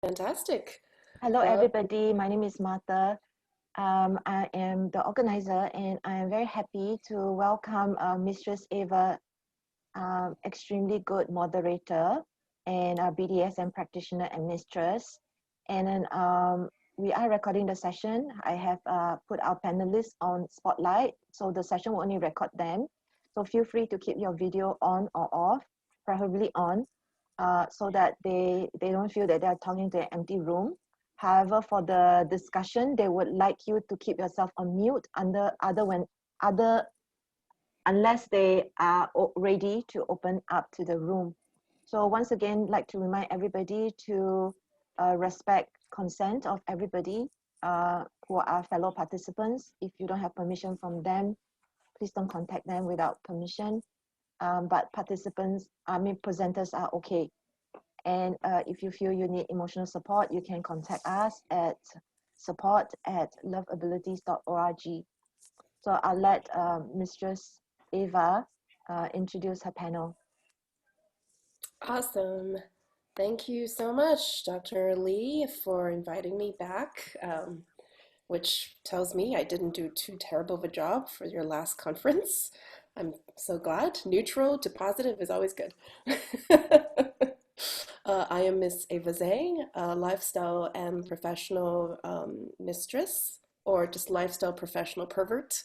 Fantastic. Hello, Uh, everybody. My name is Martha. I am the organizer, and I am very happy to welcome Mistress Ava, extremely good moderator, and a BDSM practitioner and mistress. And then we are recording the session. I have put our panelists on spotlight, so the session will only record them. So feel free to keep your video on or off, preferably on, so that they don't feel that they're talking to an empty room. However, for the discussion, they would like you to keep yourself on mute other unless they are ready to open up to the room. So once again, like to remind everybody to respect consent of everybody who are fellow participants. If you don't have permission from them, please don't contact them without permission. But presenters are okay. And if you feel you need emotional support, you can contact us at support@loveabilities.org. So I'll let Mistress Ava introduce her panel. awesome. Thank you so much, Dr. Lee, for inviting me back, which tells me I didn't do too terrible of a job for your last conference. I'm so glad. Neutral to positive is always good. I am Miss Ava Zhang, a lifestyle and professional mistress, or just lifestyle professional pervert,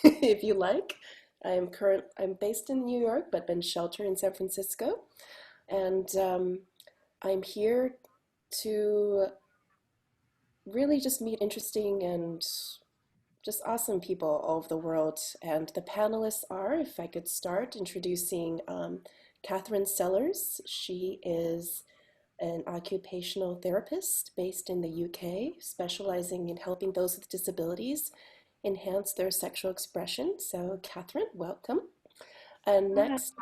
if you like. I'm based in New York, but been sheltered in San Francisco, and I'm here to really just meet interesting and just awesome people all over the world. And the panelists are, if I could start introducing Katherine Sellors. She is an occupational therapist based in the UK, specializing in helping those with disabilities enhance their sexual expression. So, Katherine, welcome. And Hi. next,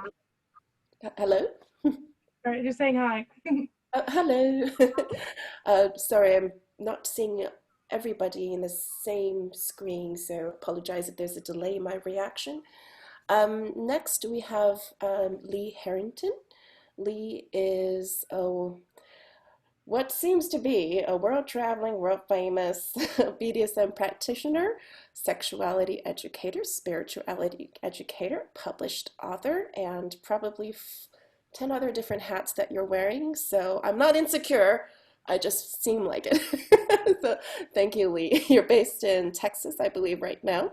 hello. Sorry, just saying hi. Hello. Sorry, I'm not seeing everybody in the same screen, so apologize if there's a delay in my reaction. Next, we have Lee Harrington. Lee is what seems to be a world-traveling, world-famous BDSM practitioner, sexuality educator, spirituality educator, published author, and probably 10 other different hats that you're wearing. So I'm not insecure. I just seem like it. So thank you, Lee. You're based in Texas, I believe, right now.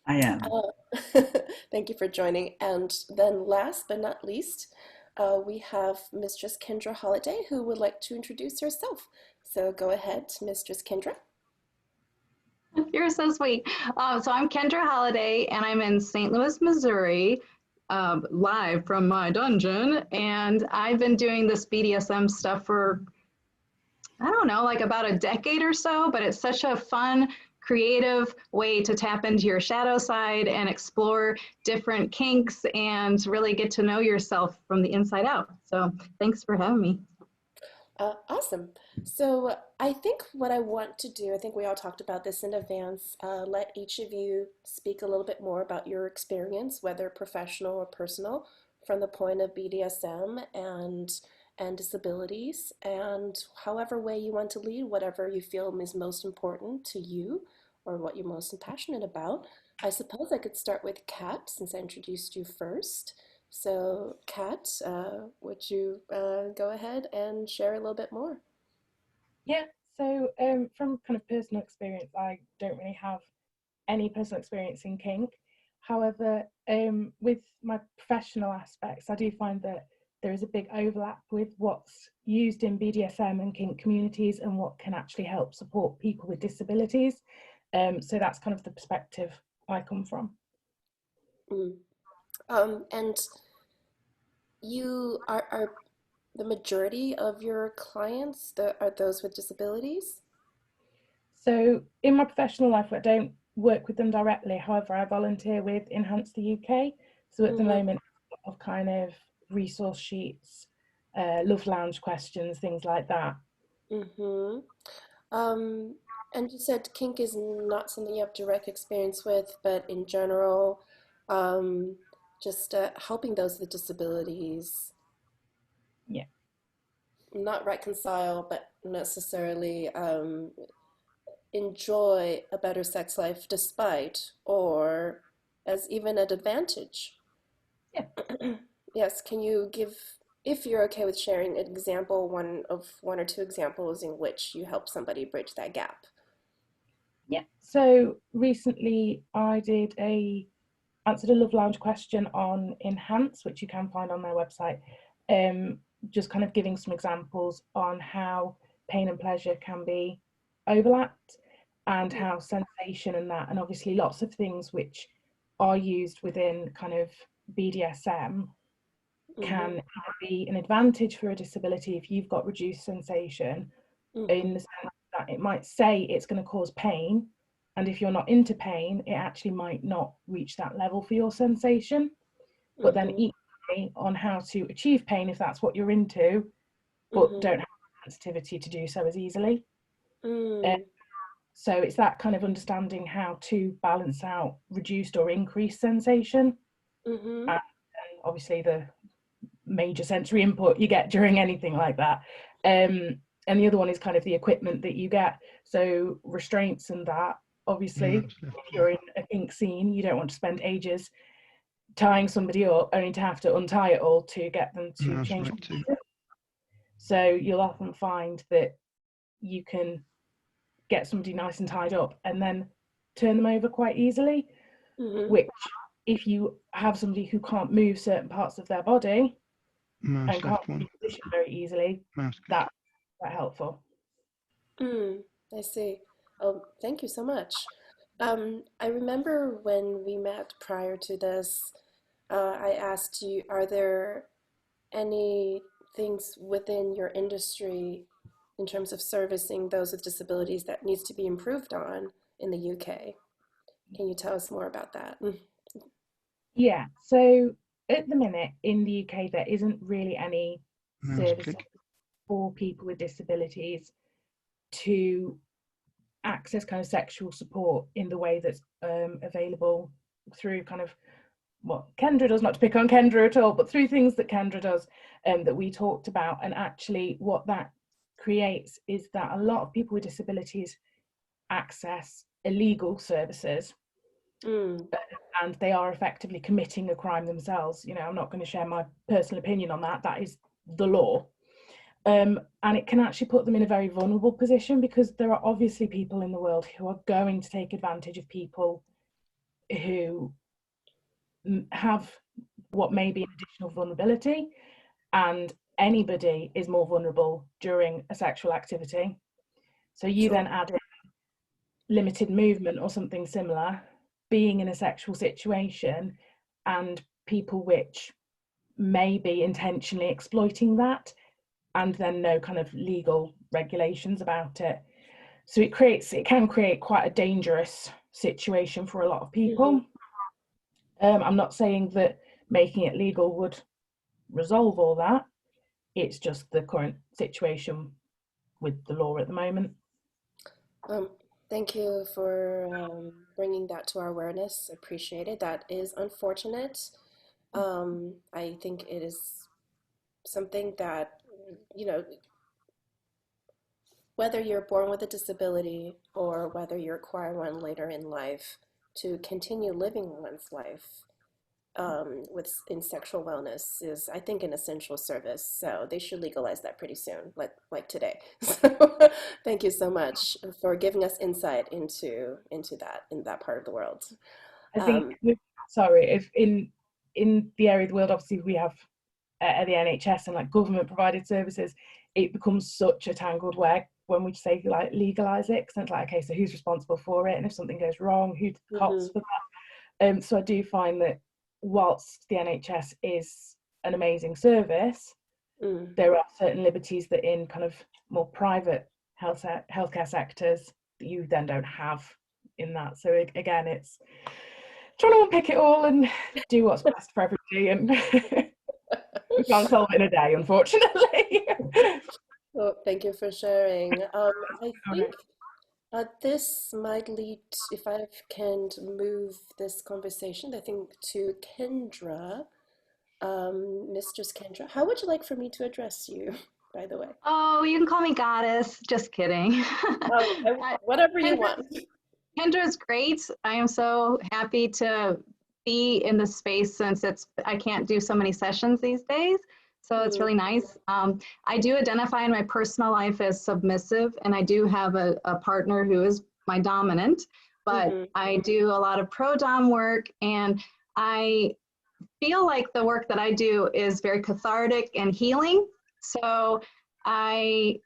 I am. Thank you for joining. And then last but not least, we have Mistress Kendra Holliday, who would like to introduce herself. So go ahead, Mistress Kendra. You're so sweet. So I'm Kendra Holliday, and I'm in St. Louis, Missouri, live from my dungeon. And I've been doing this BDSM stuff for, I don't know, like about a decade or so, but it's such a fun, creative way to tap into your shadow side and explore different kinks and really get to know yourself from the inside out. So thanks for having me. Awesome. So I think what I want to do, I think we all talked about this in advance, let each of you speak a little bit more about your experience, whether professional or personal, from the point of BDSM and disabilities, and however way you want to lead, whatever you feel is most important to you or what you're most passionate about. I suppose I could start with Kat, since I introduced you first. So, Kat, would you go ahead and share a little bit more? Yeah, so from kind of personal experience, I don't really have any personal experience in kink. However, with my professional aspects, I do find that there is a big overlap with what's used in BDSM and kink communities and what can actually help support people with disabilities. So that's kind of the perspective I come from. Mm. And you are the majority of your clients are those with disabilities? So in my professional life, I don't work with them directly. However, I volunteer with Enhance the UK. So at the moment, of kind of resource sheets, love lounge questions, things like that. Mm-hmm. And you said kink is not something you have direct experience with, but in general, just helping those with disabilities. Yeah. not reconcile, but necessarily enjoy a better sex life despite, or as even an advantage. Yeah. Yes, can you give, if you're okay with sharing an example, one or two examples in which you help somebody bridge that gap? Yeah. So recently I answered a Love Lounge question on Enhance, which you can find on their website. Just kind of giving some examples on how pain and pleasure can be overlapped, and how sensation and obviously lots of things which are used within kind of BDSM can be an advantage for a disability if you've got reduced sensation, in the sense that it might say it's going to cause pain, and if you're not into pain, it actually might not reach that level for your sensation. But then equally on how to achieve pain if that's what you're into, but don't have the sensitivity to do so as easily. So it's that kind of understanding how to balance out reduced or increased sensation, and obviously the major sensory input you get during anything like that. And the other one is kind of the equipment that you get. So restraints and that, obviously, if you're in a kink scene, you don't want to spend ages tying somebody up only to have to untie it all to get them to change. So you'll often find that you can get somebody nice and tied up and then turn them over quite easily, which if you have somebody who can't move certain parts of their body and can't be positioned very easily, that's quite helpful. I see. Oh, thank you so much. I remember when we met prior to this, I asked you, are there any things within your industry in terms of servicing those with disabilities that needs to be improved on in the UK? Can you tell us more about that? Yeah, so at the minute in the UK, there isn't really any services for people with disabilities to access kind of sexual support in the way that's available through kind of what Kendra does, not to pick on Kendra at all, but through things that Kendra does, that we talked about. And actually what that creates is that a lot of people with disabilities access illegal services, and they are effectively committing a crime themselves. You know, I'm not going to share my personal opinion on that. That is the law. And it can actually put them in a very vulnerable position, because there are obviously people in the world who are going to take advantage of people who have what may be an additional vulnerability, and anybody is more vulnerable during a sexual activity. So you then add in limited movement or something similar, being in a sexual situation, and people which may be intentionally exploiting that, and then no kind of legal regulations about it. So it can create quite a dangerous situation for a lot of people. I'm not saying that making it legal would resolve all that. It's just the current situation with the law at the moment. Thank you for bringing that to our awareness. Appreciate it. That is unfortunate. I think it is something that, you know, whether you're born with a disability or whether you acquire one later in life, to continue living one's life in sexual wellness is, I think, an essential service. So they should legalize that pretty soon, like today. So thank you so much for giving us insight into that in that part of the world. I think, sorry, if in the area of the world, obviously we have at the NHS and like government provided services, it becomes such a tangled web when we say like legalize it, because it's like, okay, so who's responsible for it, and if something goes wrong, who's the cops for that? So I do find that whilst the NHS is an amazing service, there are certain liberties that in kind of more private healthcare sectors that you then don't have in that. So again, it's trying to unpick it all and do what's best for everybody, and we can't solve it in a day, unfortunately. Well, thank you for sharing. I think this might lead, if I can move this conversation, I think to Kendra, Mistress Kendra. How would you like for me to address you? by the way? Oh, you can call me Goddess. Just kidding. Whatever you Kendra, want. Kendra's great. I am so happy to be in this space since I can't do so many sessions these days. So it's really nice. I do identify in my personal life as submissive, and I do have a partner who is my dominant, but I do a lot of pro-dom work, and I feel like the work that I do is very cathartic and healing. So I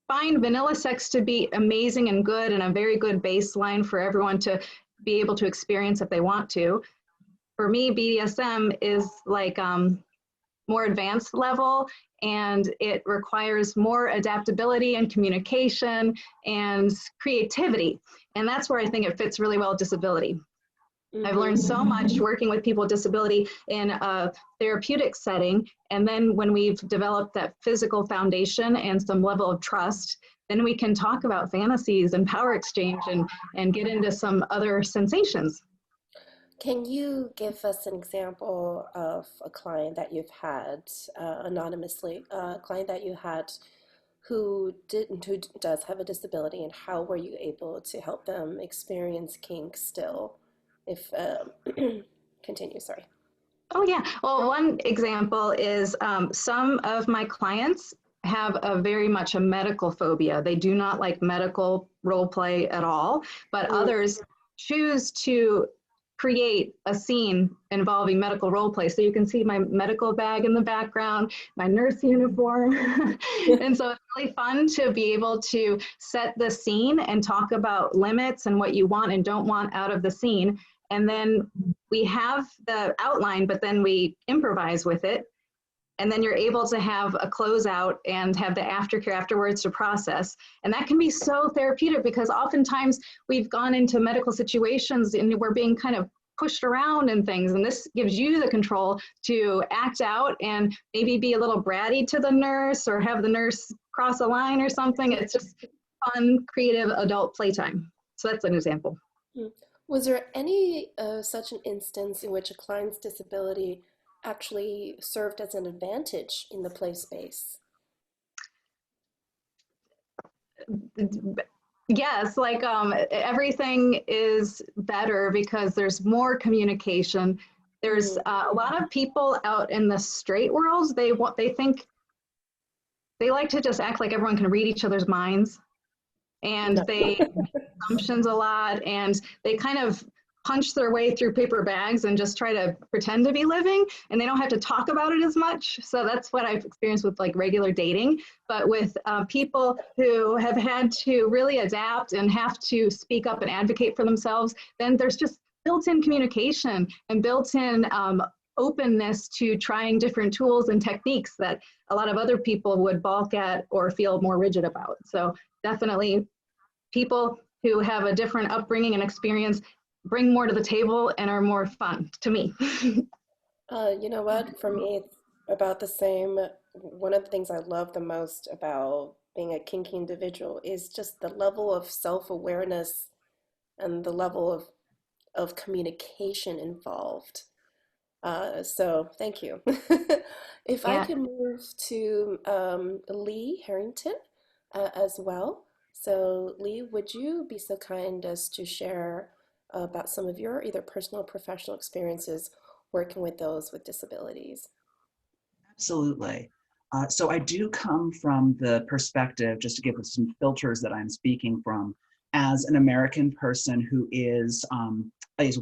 find vanilla sex to be amazing and good and a very good baseline for everyone to be able to experience if they want to. For me, BDSM is like more advanced level, and it requires more adaptability and communication and creativity. And that's where I think it fits really well with disability. I've learned so much working with people with disability in a therapeutic setting. And then when we've developed that physical foundation and some level of trust, then we can talk about fantasies and power exchange and get into some other sensations. Can you give us an example of a client that you've had anonymously, a client that you had who does have a disability, and how were you able to help them experience kink still? If continue, sorry. Oh yeah, well, one example is some of my clients have very much a medical phobia. They do not like medical role play at all, but others choose to create a scene involving medical role play. So you can see my medical bag in the background, my nurse uniform. And so it's really fun to be able to set the scene and talk about limits and what you want and don't want out of the scene. And then we have the outline, but then we improvise with it. And then you're able to have a closeout and have the aftercare afterwards to process. And that can be so therapeutic, because oftentimes we've gone into medical situations and we're being kind of pushed around and things. And this gives you the control to act out and maybe be a little bratty to the nurse or have the nurse cross a line or something. It's just fun, creative adult playtime. So that's an example. Was there any such an instance in which a client's disability actually served as an advantage in the play space? Yes, like everything is better because there's more communication. There's a lot of people out in the straight world, they think, they like to just act like everyone can read each other's minds, and they make assumptions a lot, and they kind of punch their way through paper bags and just try to pretend to be living, and they don't have to talk about it as much. So that's what I've experienced with like regular dating. But with people who have had to really adapt and have to speak up and advocate for themselves, then there's just built-in communication and built-in openness to trying different tools and techniques that a lot of other people would balk at or feel more rigid about. So definitely people who have a different upbringing and experience bring more to the table and are more fun to me. You know what? For me, it's about the same. One of the things I love the most about being a kinky individual is just the level of self-awareness and the level of communication involved. So thank you. If I could move to Lee Harrington as well. So Lee, would you be so kind as to share about some of your either personal or professional experiences working with those with disabilities? Absolutely. So I do come from the perspective, just to give us some filters that I'm speaking from, as an American person who is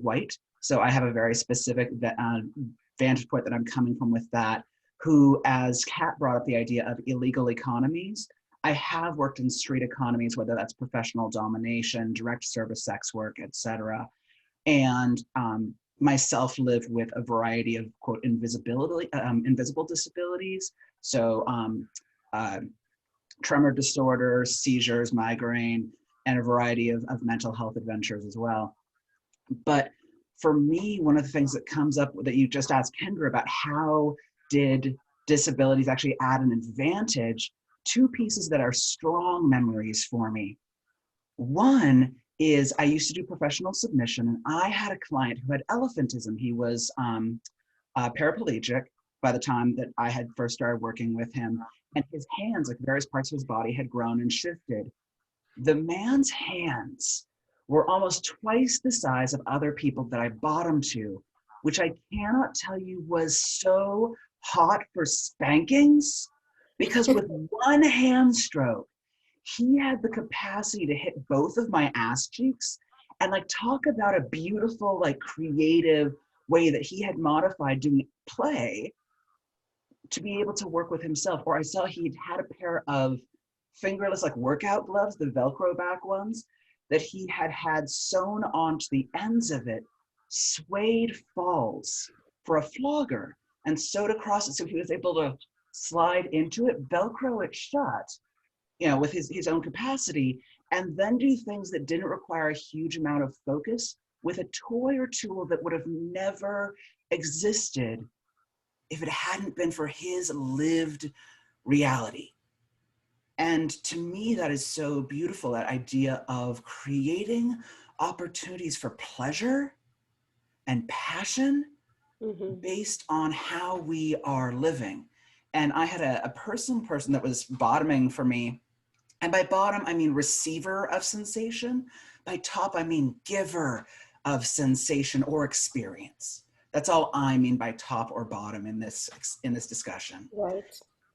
white. So I have a very specific vantage point that I'm coming from with that, who, as Kat brought up the idea of illegal economies, I have worked in street economies, whether that's professional domination, direct service sex work, etc. And myself live with a variety of, quote, invisible disabilities. So tremor disorders, seizures, migraine, and a variety of mental health adventures as well. But for me, one of the things that comes up that you just asked Kendra about, how did disabilities actually add an advantage? Two pieces that are strong memories for me. One is I used to do professional submission, and I had a client who had elephantism. He was paraplegic by the time that I had first started working with him. and his hands, like various parts of his body, had grown and shifted. The man's hands were almost twice the size of other people that I bottomed to, which I cannot tell you was so hot for spankings, because with one hand stroke, he had the capacity to hit both of my ass cheeks, and like talk about a beautiful, like creative way that he had modified doing play to be able to work with himself. Or I saw he'd had a pair of fingerless, like workout gloves, the Velcro back ones, that he had sewn onto the ends of it, suede falls for a flogger, and sewed across it so he was able to slide into it, Velcro it shut, you know, with his own capacity, and then do things that didn't require a huge amount of focus with a toy or tool that would have never existed if it hadn't been for his lived reality. And to me, that is so beautiful, that idea of creating opportunities for pleasure and passion based on how we are living. And I had a person that was bottoming for me. And by bottom, I mean receiver of sensation. By top, I mean giver of sensation or experience. That's all I mean by top or bottom in this discussion. Right.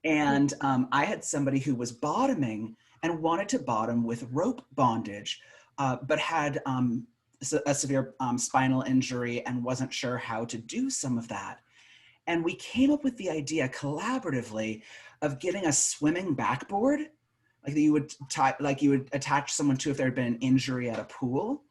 And I had somebody who was bottoming and wanted to bottom with rope bondage, but had a severe spinal injury and wasn't sure how to do some of that. And we came up with the idea collaboratively of getting a swimming backboard, like that you would attach someone to if there had been an injury at a pool.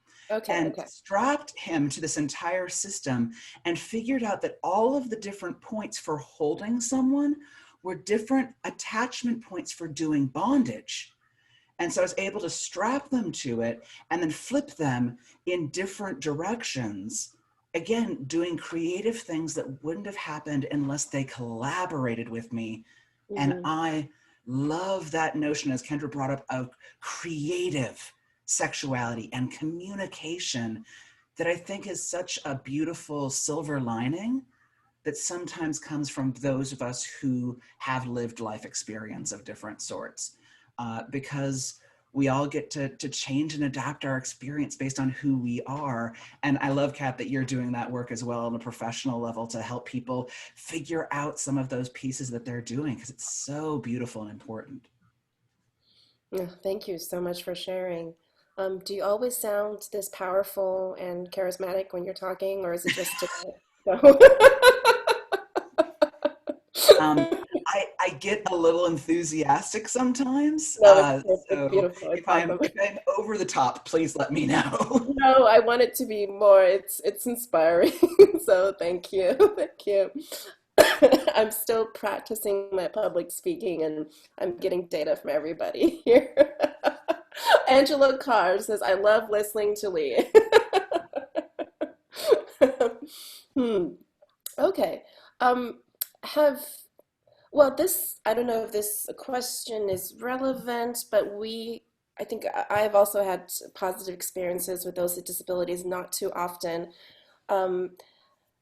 And strapped him to this entire system and figured out that all of the different points for holding someone were different attachment points for doing bondage. And so I was able to strap them to it and then flip them in different directions. Again, doing creative things that wouldn't have happened unless they collaborated with me. And I love that notion, as Kendra brought up, of creative sexuality and communication, that I think is such a beautiful silver lining that sometimes comes from those of us who have lived life experience of different sorts, because we all get to change and adapt our experience based on who we are. And I love, Kat, that you're doing that work as well on a professional level to help people figure out some of those pieces that they're doing, because it's so beautiful and important. Yeah, thank you so much for sharing. Do you always sound this powerful and charismatic when you're talking, or is it just today? I get a little enthusiastic sometimes. No, it's So beautiful. It's if I'm awesome. over the top, please let me know. No, I want it to be more. It's inspiring. So thank you. Thank you. I'm still practicing my public speaking and I'm getting data from everybody here. Angela Carr says, I love listening to Lee. Okay. Have Well, I don't know if this question is relevant, but I think I've also had positive experiences with those with disabilities, not too often. Um,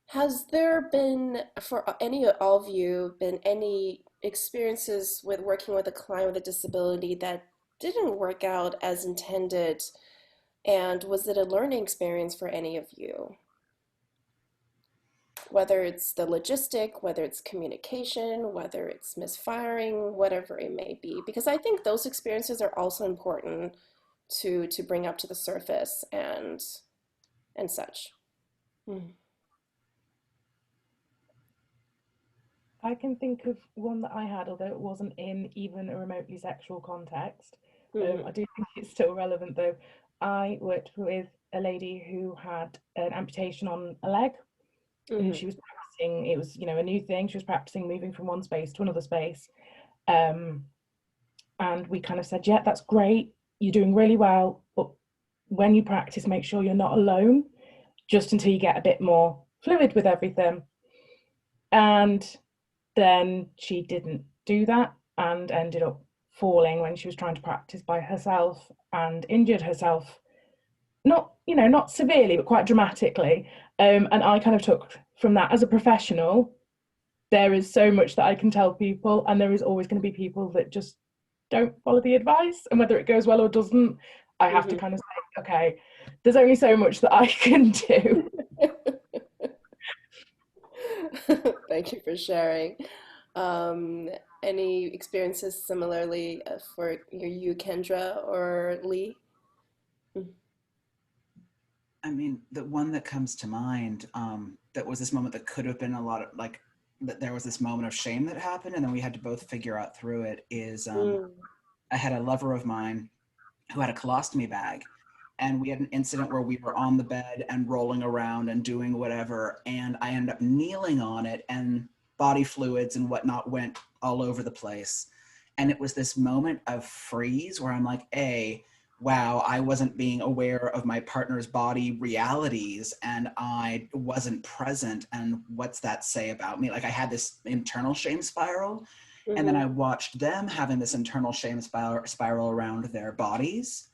has there been, for all of you, been any experiences with working with a client with a disability that didn't work out as intended? And was it a learning experience for any of you? Whether it's the logistic, whether it's communication, whether it's misfiring, whatever it may be. Because I think those experiences are also important to bring up to the surface and such. I can think of one that I had, although it wasn't in even a remotely sexual context. I do think it's still relevant though. I worked with a lady who had an amputation on a leg. And she was practicing, it was, a new thing. She was practicing moving from one space to another space. And we kind of said, yeah, that's great. You're doing really well. But when you practice, make sure you're not alone, just until you get a bit more fluid with everything. And then she didn't do that and ended up falling when she was trying to practice by herself and injured herself. Not severely, but quite dramatically. And I kind of took from that as a professional, there is so much that I can tell people, and there is always going to be people that just don't follow the advice, and whether it goes well or doesn't, I have to kind of say, okay, there's only so much that I can do. Thank you for sharing. Um, any experiences similarly for you, Kendra or Lee? I mean, the one that comes to mind, that was this moment that could have been a lot of like, that there was this moment of shame that happened and then we had to both figure out through it is, I had a lover of mine who had a colostomy bag, and we had an incident where we were on the bed and rolling around and doing whatever, and I ended up kneeling on it and body fluids and whatnot went all over the place. And it was this moment of freeze where I'm like, wow, I wasn't being aware of my partner's body realities and I wasn't present. And what's that say about me? Like, I had this internal shame spiral. And then I watched them having this internal shame spiral around their bodies.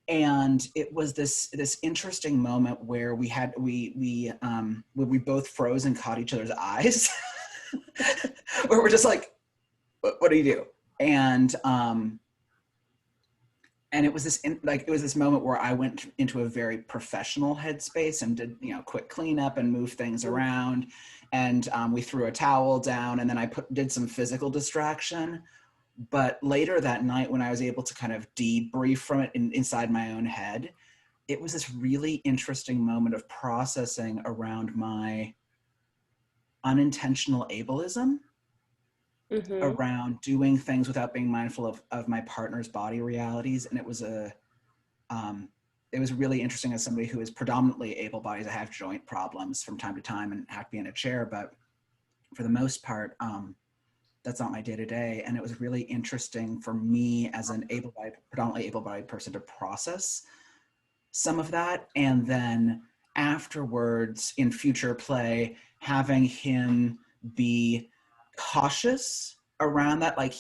And it was this interesting moment where we both froze and caught each other's eyes, where we're just like, what do you do? And it was this moment where I went into a very professional headspace and did, quick cleanup and move things around. And we threw a towel down, and then I did some physical distraction. But later that night, when I was able to kind of debrief from it inside my own head, it was this really interesting moment of processing around my unintentional ableism, around doing things without being mindful of my partner's body realities. And it was really interesting as somebody who is predominantly able-bodied. I have joint problems from time to time and have to be in a chair, but for the most part, that's not my day-to-day. And it was really interesting for me as an predominantly able-bodied person to process some of that. And then afterwards, in future play, having him be cautious around that. Like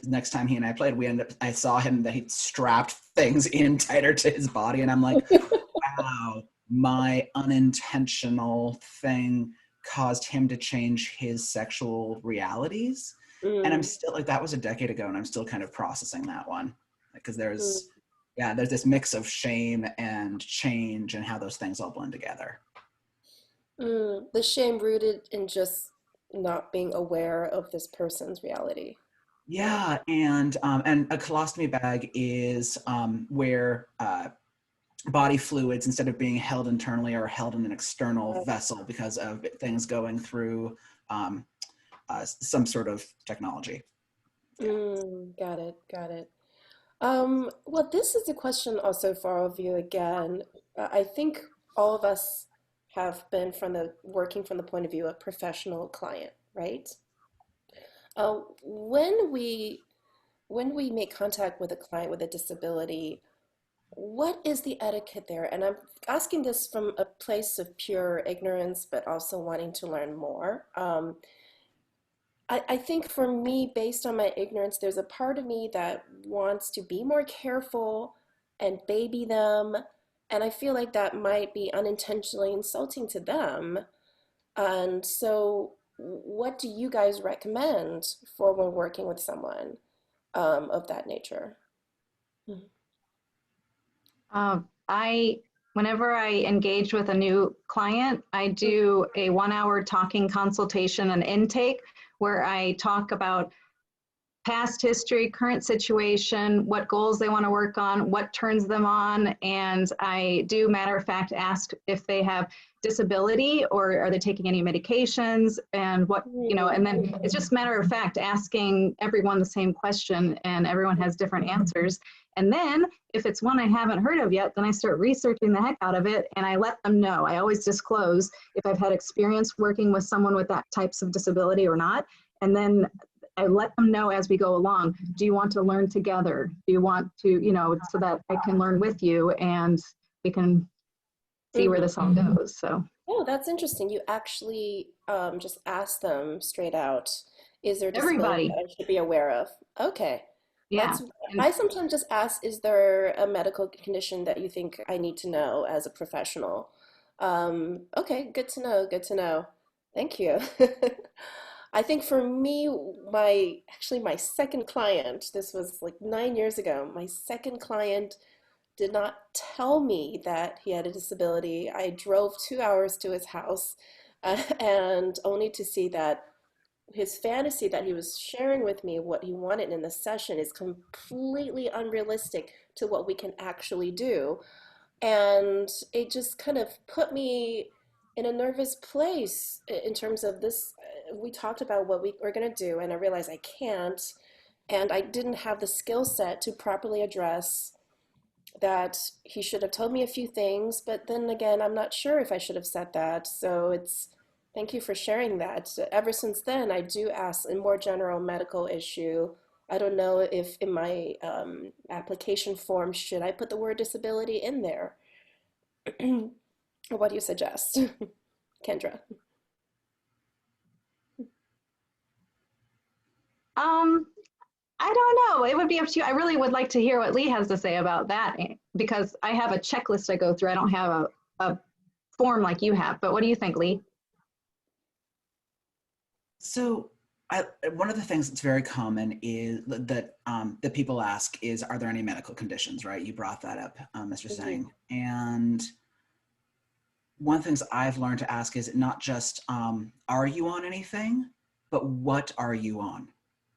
next time he and I played, I saw him that he strapped things in tighter to his body. And I'm like, wow, my unintentional thing caused him to change his sexual realities. And I'm still like, that was a decade ago, and I'm still kind of processing that one, because there's this mix of shame and change and how those things all blend together. The shame rooted in just not being aware of this person's reality. Yeah, and a colostomy bag is where body fluids, instead of being held internally, are held in an external vessel because of things going through some sort of technology. Got it. Well, this is a question also for all of you again. I think all of us have been working from the point of view of professional client, right? When we make contact with a client with a disability, what is the etiquette there? And I'm asking this from a place of pure ignorance, but also wanting to learn more. I think for me, based on my ignorance, there's a part of me that wants to be more careful and baby them. And I feel like that might be unintentionally insulting to them. And so, what do you guys recommend for when working with someone of that nature? Whenever I engage with a new client, I do a 1-hour talking consultation and intake where I talk about past history, current situation, what goals they want to work on, what turns them on, and I do, matter of fact, ask if they have disability or are they taking any medications, and what, and then it's just matter of fact asking everyone the same question, and everyone has different answers. And then if it's one I haven't heard of yet, then I start researching the heck out of it, and I let them know. I always disclose if I've had experience working with someone with that types of disability or not. And then I let them know as we go along, do you want to learn together? Do you want to, so that I can learn with you and we can see where this all goes. So. Oh, that's interesting. You actually just ask them straight out, is there a disability that I should be aware of? Okay. Yeah. I sometimes just ask, is there a medical condition that you think I need to know as a professional? Okay, good to know. Thank you. I think for me, actually my second client, this was like 9 years ago, my second client did not tell me that he had a disability. I drove 2 hours to his house and only to see that his fantasy that he was sharing with me, what he wanted in the session, is completely unrealistic to what we can actually do. And it just kind of put me in a nervous place in terms of this. We talked about what we were going to do, and I realized I can't. And I didn't have the skill set to properly address that. He should have told me a few things, but then again, I'm not sure if I should have said that. So thank you for sharing that. Ever since then, I do ask a more general medical issue. I don't know if in my application form, should I put the word disability in there? What do you suggest, Kendra? I don't know. It would be up to you. I really would like to hear what Lee has to say about that because I have a checklist I go through. I don't have a form like you have, but what do you think, Lee? So one of the things that's very common is that people ask is, are there any medical conditions, right? You brought that up, Mr. Zhang. And one of the things I've learned to ask is not just, are you on anything, but what are you on,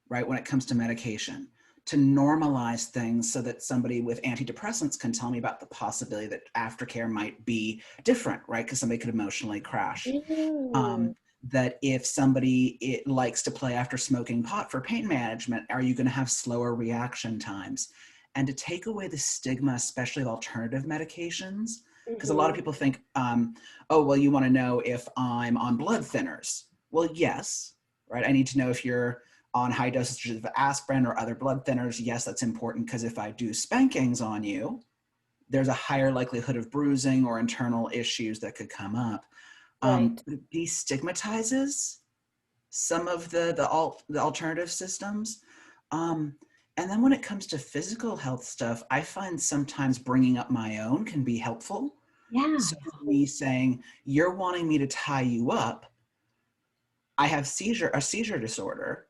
right? When it comes to medication, to normalize things so that somebody with antidepressants can tell me about the possibility that aftercare might be different, right? Because somebody could emotionally crash. That if somebody likes to play after smoking pot for pain management, are you going to have slower reaction times? And to take away the stigma, especially of alternative medications, because a lot of people think, oh, well, you want to know if I'm on blood thinners. Well, yes, right? I need to know if you're on high dosages of aspirin or other blood thinners. Yes, that's important, because if I do spankings on you, there's a higher likelihood of bruising or internal issues that could come up. Right. It destigmatizes some of the alternative systems. And then when it comes to physical health stuff, I find sometimes bringing up my own can be helpful. Yeah. So for me saying, you're wanting me to tie you up, I have a seizure disorder,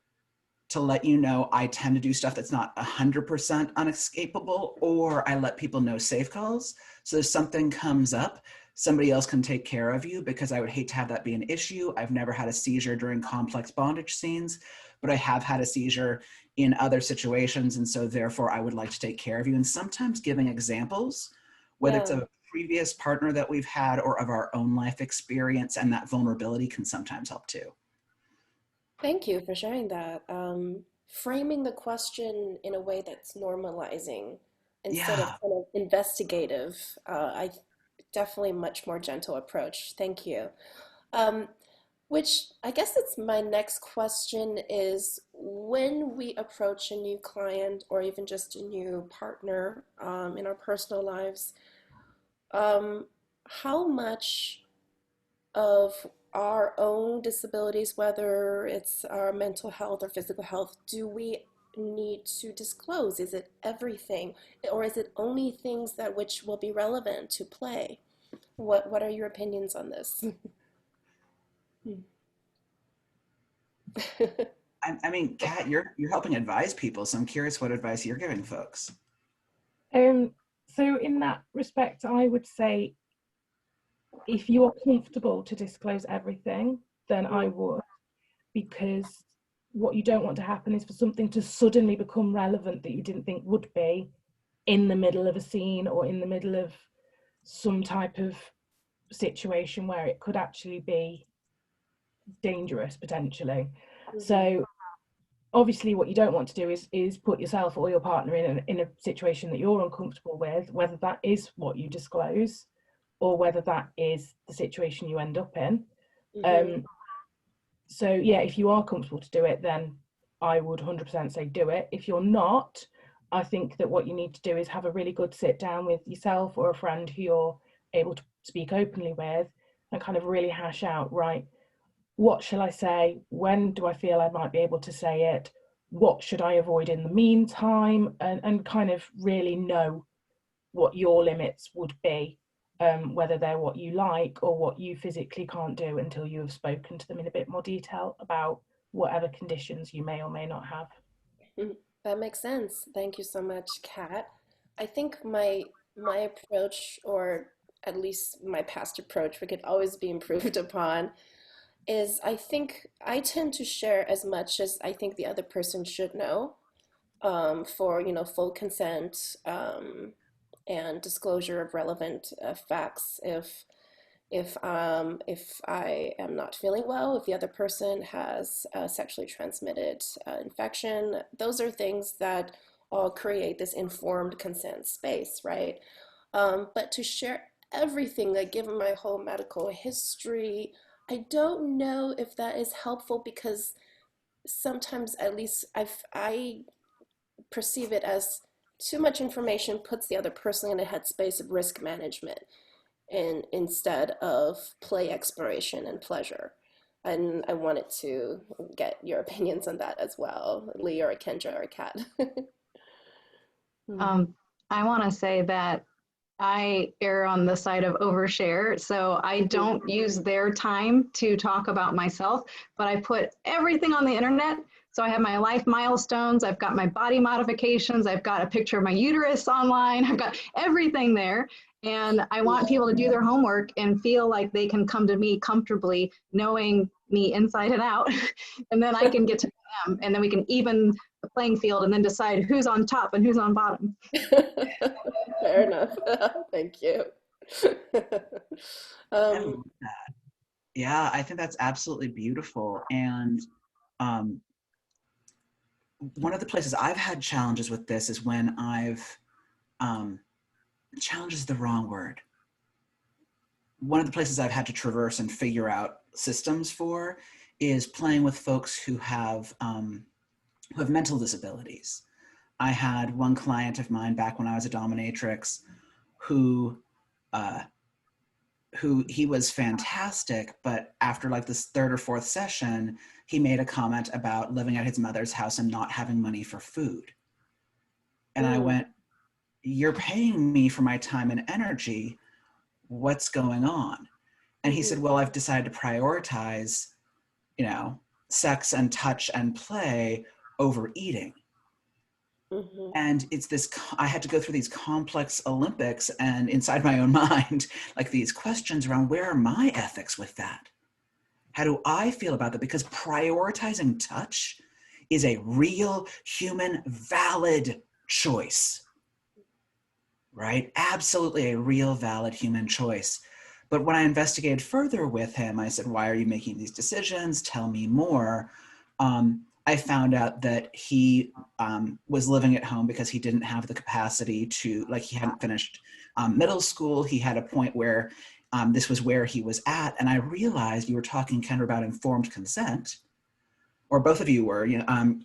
to let you know I tend to do stuff that's not 100% unescapable, or I let people know safe calls. So if something comes up, somebody else can take care of you, because I would hate to have that be an issue. I've never had a seizure during complex bondage scenes, but I have had a seizure in other situations. And so therefore I would like to take care of you. And sometimes giving examples, whether it's a previous partner that we've had or of our own life experience, and that vulnerability can sometimes help too. Thank you for sharing that. Framing the question in a way that's normalizing instead of Yeah. kind of investigative. I definitely much more gentle approach. Thank you. Which I guess it's my next question is, when we approach a new client or even just a new partner in our personal lives, how much of our own disabilities, whether it's our mental health or physical health, do we need to disclose? Is it everything, or is it only things that which will be relevant to play? What are your opinions on this? I mean, Kat, you're helping advise people, so I'm curious what advice you're giving folks. So in that respect, I would say, if you are comfortable to disclose everything, then I would, because what you don't want to happen is for something to suddenly become relevant that you didn't think would be in the middle of a scene or in the middle of some type of situation where it could actually be dangerous potentially. So obviously what you don't want to do is put yourself or your partner in a situation that you're uncomfortable with, whether that is what you disclose or whether that is the situation you end up in. So yeah, if you are comfortable to do it, then I would 100% say do it. If you're not, I think that what you need to do is have a really good sit down with yourself or a friend who you're able to speak openly with, and kind of really hash out, right, what shall I say? When do I feel I might be able to say it? What should I avoid in the meantime? And kind of really know what your limits would be, whether they're what you like or what you physically can't do, until you have spoken to them in a bit more detail about whatever conditions you may or may not have. That makes sense. Thank you so much, Kat. I think my approach, or at least my past approach, which could always be improved upon, is I think I tend to share as much as I think the other person should know, for full consent, and disclosure of relevant facts. If I am not feeling well, if the other person has a sexually transmitted infection, those are things that all create this informed consent space, right? But to share everything, like given my whole medical history, I don't know if that is helpful, because sometimes, at least I perceive it as too much information puts the other person in a headspace of risk management, and instead of play, exploration, and pleasure. And I wanted to get your opinions on that as well, Lee or Kendra or Kat. I want to say that I err on the side of overshare. So I don't use their time to talk about myself, but I put everything on the internet. So I have my life milestones, I've got my body modifications, I've got a picture of my uterus online, I've got everything there. And I want people to do their homework and feel like they can come to me comfortably, knowing me inside and out. And then I can get to them, and then we can even the playing field and then decide who's on top and who's on bottom. Fair enough. Thank you. I love that. Yeah, I think that's absolutely beautiful. And one of the places I've had challenges with this is when I've, challenge is the wrong word. One of the places I've had to traverse and figure out systems for is playing with folks who have mental disabilities. I had one client of mine back when I was a dominatrix who he was fantastic, but after like this third or fourth session, he made a comment about living at his mother's house and not having money for food. And I went, you're paying me for my time and energy. What's going on? And he said, well, I've decided to prioritize, sex and touch and play over eating. And it's this, I had to go through these complex Olympics and inside my own mind, like these questions around where are my ethics with that? How do I feel about that? Because prioritizing touch is a real human valid choice, right? Absolutely a real valid human choice. But when I investigated further with him, I said, why are you making these decisions? Tell me more. I found out that he was living at home because he didn't have the capacity to, like he hadn't finished middle school. He had a point where this was where he was at. And I realized you were talking, Kendra, about informed consent, or both of you were, you and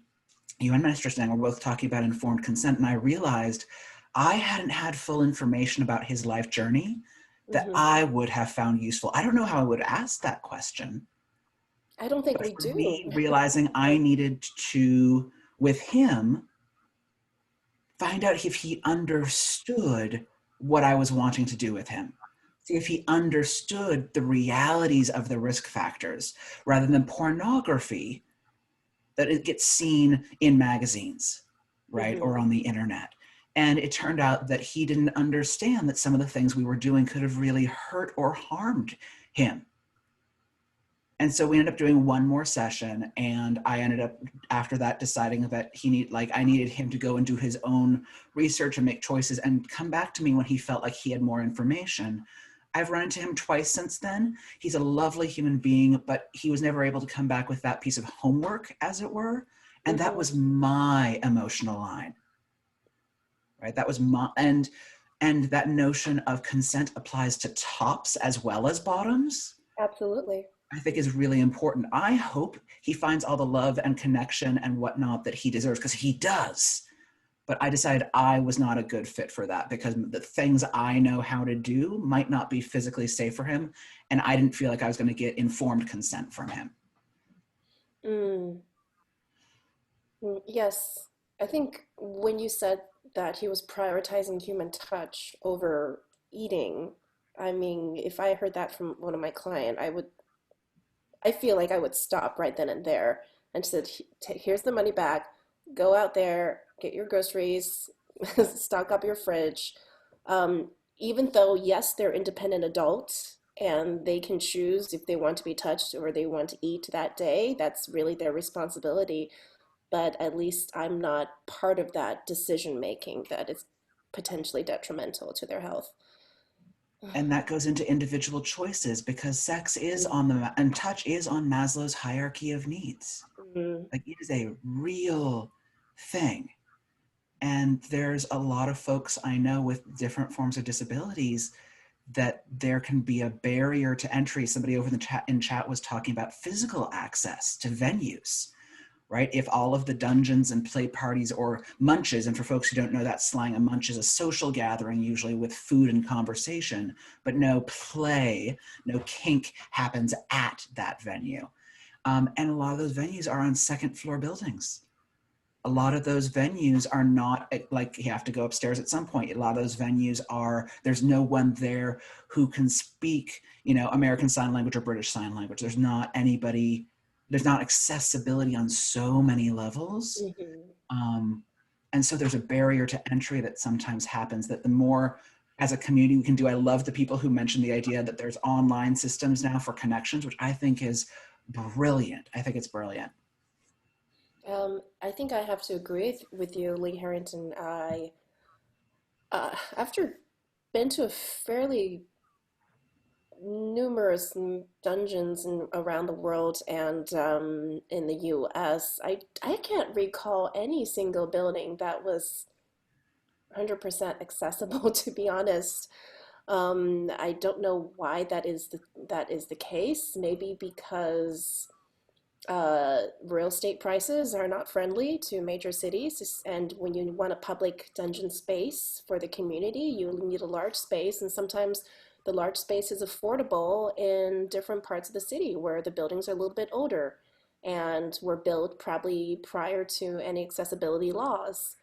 Mistress Zhang were both talking about informed consent. And I realized I hadn't had full information about his life journey that I would have found useful. I don't know how I would ask that question. I don't think But we for do. me, realizing I needed to, with him, find out if he understood what I was wanting to do with him. See if he understood the realities of the risk factors rather than pornography that it gets seen in magazines, right? Or on the internet. And it turned out that he didn't understand that some of the things we were doing could have really hurt or harmed him. And so we ended up doing one more session, and I ended up after that deciding that I needed him to go and do his own research and make choices and come back to me when he felt like he had more information. I've run into him twice since then. He's a lovely human being, but he was never able to come back with that piece of homework, as it were. And that was my emotional line, right? That was my, and that notion of consent applies to tops as well as bottoms. Absolutely. I think is really important. I hope he finds all the love and connection and whatnot that he deserves, because he does. But I decided I was not a good fit for that because the things I know how to do might not be physically safe for him. And I didn't feel like I was going to get informed consent from him. Yes. I think when you said that he was prioritizing human touch over eating, I mean, if I heard that from one of my clients, I feel like I would stop right then and there and said, here's the money back, go out there, get your groceries, stock up your fridge. Even though, yes, they're independent adults and they can choose if they want to be touched or they want to eat that day, that's really their responsibility. But at least I'm not part of that decision making that is potentially detrimental to their health. And that goes into individual choices, because sex is on the, and touch is on Maslow's hierarchy of needs. Like, it is a real thing. And there's a lot of folks I know with different forms of disabilities that there can be a barrier to entry. Somebody over in chat was talking about physical access to venues, right? If all of the dungeons and play parties or munches, and for folks who don't know that slang, a munch is a social gathering, usually with food and conversation, but no play, no kink happens at that venue. And a lot of those venues are on second floor buildings. A lot of those venues are not like, you have to go upstairs at some point. A lot of those venues are, there's no one there who can speak, you know, American Sign Language or British Sign Language. There's not anybody, there's not accessibility on so many levels. And so there's a barrier to entry that sometimes happens, that the more as a community we can do. I love the people who mentioned the idea that there's online systems now for connections, which I think is brilliant. I think it's brilliant. I think I have to agree with you, Lee Harrington. After been to a fairly numerous dungeons around the world and in the US, I can't recall any single building that was 100% accessible, to be honest. I don't know why that is the case. Maybe because real estate prices are not friendly to major cities, and when you want a public dungeon space for the community, you need a large space, and sometimes the large space is affordable in different parts of the city where the buildings are a little bit older and were built probably prior to any accessibility laws.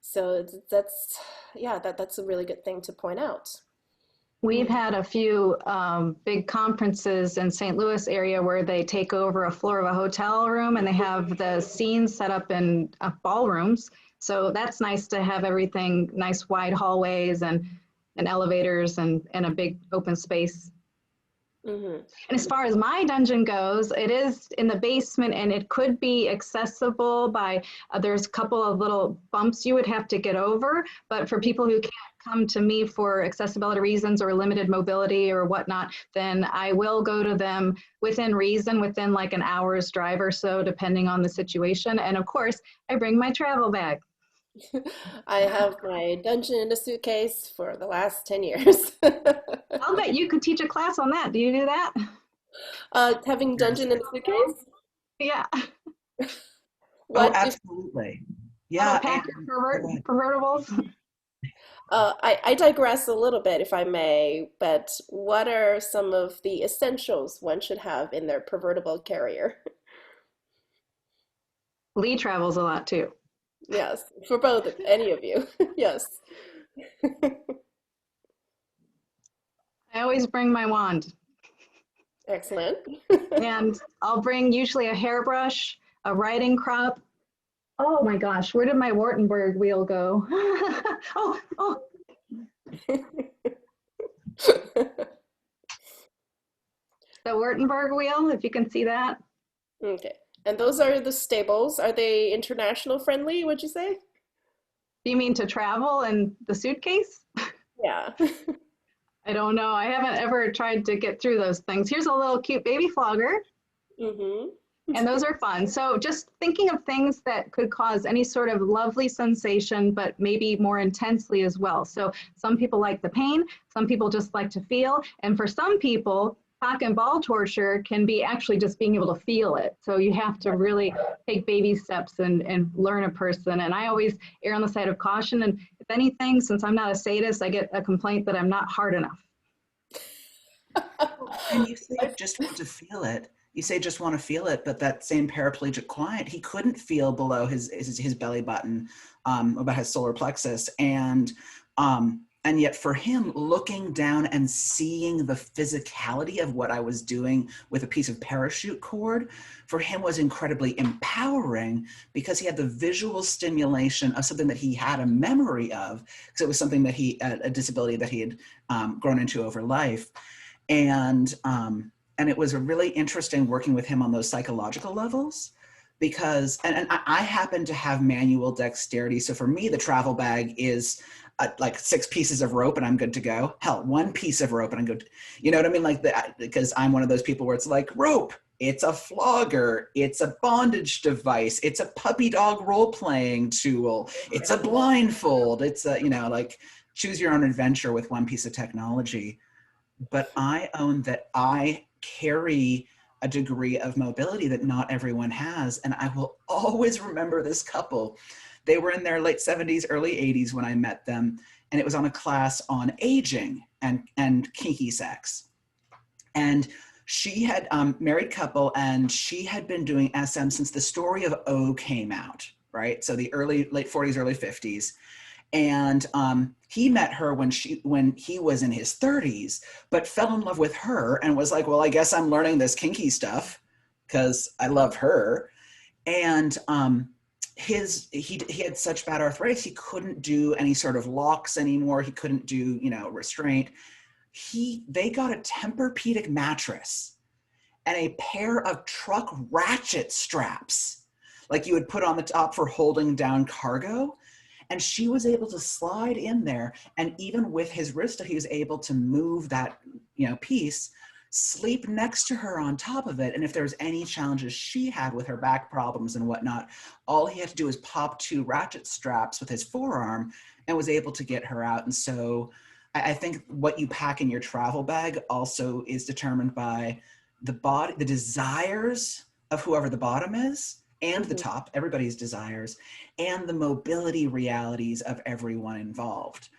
So that's a really good thing to point out. We've had a few big conferences in St. Louis area where they take over a floor of a hotel room and they have the scenes set up in ballrooms. So that's nice to have everything, nice wide hallways and elevators and a big open space. And as far as my dungeon goes, it is in the basement and it could be accessible by, there's a couple of little bumps you would have to get over, but for people who can't come to me for accessibility reasons or limited mobility or whatnot, then I will go to them within reason, within like an hour's drive or so, depending on the situation. And of course, I bring my travel bag. I have my dungeon in a suitcase for the last 10 years. I'll bet you could teach a class on that. Do you do that? Having dungeon in a suitcase? Yeah. Oh, absolutely. Yeah. Pack your pervertibles. I digress a little bit, if I may, but what are some of the essentials one should have in their pervertible carrier? Lee travels a lot too. Yes, for both, any of you. Yes. I always bring my wand. Excellent. And I'll bring usually a hairbrush, a riding crop. Oh my gosh, where did my Wartenberg wheel go? oh. The Wartenberg wheel, if you can see that. Okay. And those are the stables. Are they international friendly, would you say? Do you mean to travel in the suitcase? Yeah. I don't know. I haven't ever tried to get through those things. Here's a little cute baby flogger. And those are fun. So just thinking of things that could cause any sort of lovely sensation, but maybe more intensely as well. So some people like the pain, some people just like to feel. And for some people, cock and ball torture can be actually just being able to feel it. So you have to really take baby steps and learn a person. And I always err on the side of caution. And if anything, since I'm not a sadist, I get a complaint that I'm not hard enough. And you say just want to feel it. You say just want to feel it, but that same paraplegic client, he couldn't feel below his belly button, about his solar plexus. And And yet for him, looking down and seeing the physicality of what I was doing with a piece of parachute cord, for him was incredibly empowering, because he had the visual stimulation of something that he had a memory of, because it was something that a disability that he had grown into over life. And it was really interesting working with him on those psychological levels, because, and I happen to have manual dexterity. So for me, the travel bag is like 6 pieces of rope and I'm good to go. Hell, 1 piece of rope and I'm good. You know what I mean? Like that, because I'm one of those people where it's like rope, it's a flogger, it's a bondage device, it's a puppy dog role-playing tool, it's a blindfold, it's a, you know, like choose your own adventure with 1 piece of technology. But I own that I carry a degree of mobility that not everyone has. And I will always remember this couple. They were in their late 70s, early 80s when I met them. And it was on a class on aging and kinky sex. And she had married couple, and she had been doing SM since the story of O came out, right? So the late 40s, early 50s. And he met her when he was in his 30s, but fell in love with her and was like, well, I guess I'm learning this kinky stuff because I love her. And he had such bad arthritis, he couldn't do any sort of locks anymore. He couldn't do, you know, restraint. They got a Tempur-Pedic mattress and a pair of truck ratchet straps, like you would put on the top for holding down cargo. And she was able to slide in there, and even with his wrist, he was able to move that, you know, piece, sleep next to her on top of it. And if there was any challenges she had with her back problems and whatnot, all he had to do was pop 2 ratchet straps with his forearm and was able to get her out. And so I think what you pack in your travel bag also is determined by the body, the desires of whoever the bottom is, and the top, everybody's desires, and the mobility realities of everyone involved.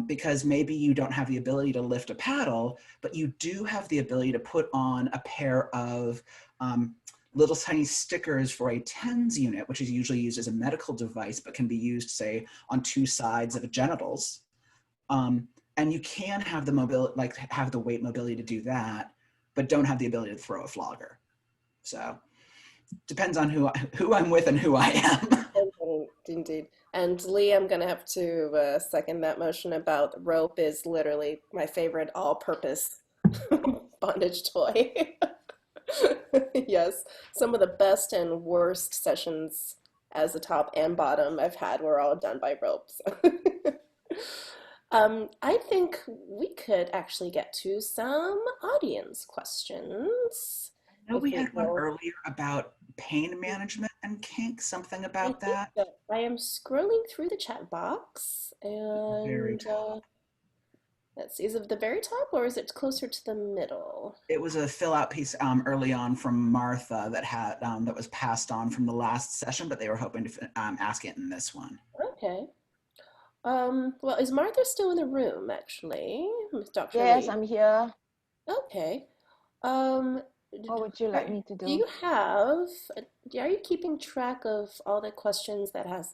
Because maybe you don't have the ability to lift a paddle, but you do have the ability to put on a pair of little tiny stickers for a TENS unit, which is usually used as a medical device, but can be used, say, on 2 sides of the genitals. And you can have the mobility, like have the weight mobility to do that, but don't have the ability to throw a flogger. So depends on who I'm with and who I am. Indeed. And Lee, I'm going to have to second that motion about rope is literally my favorite all-purpose bondage toy. Yes, some of the best and worst sessions as a top and bottom I've had were all done by rope. So. I think we could actually get to some audience questions. I know we had one earlier about pain management and kink, something about that. So. I am scrolling through the chat box, and Very top. let's see, is it the very top or is it closer to the middle? It was a fill out piece early on from Martha that had that was passed on from the last session, but they were hoping to ask it in this one. Okay. Well, is Martha still in the room, actually? Dr. Yes, Lee? I'm here. Okay. What would you like me to do? Are you keeping track of all the questions that have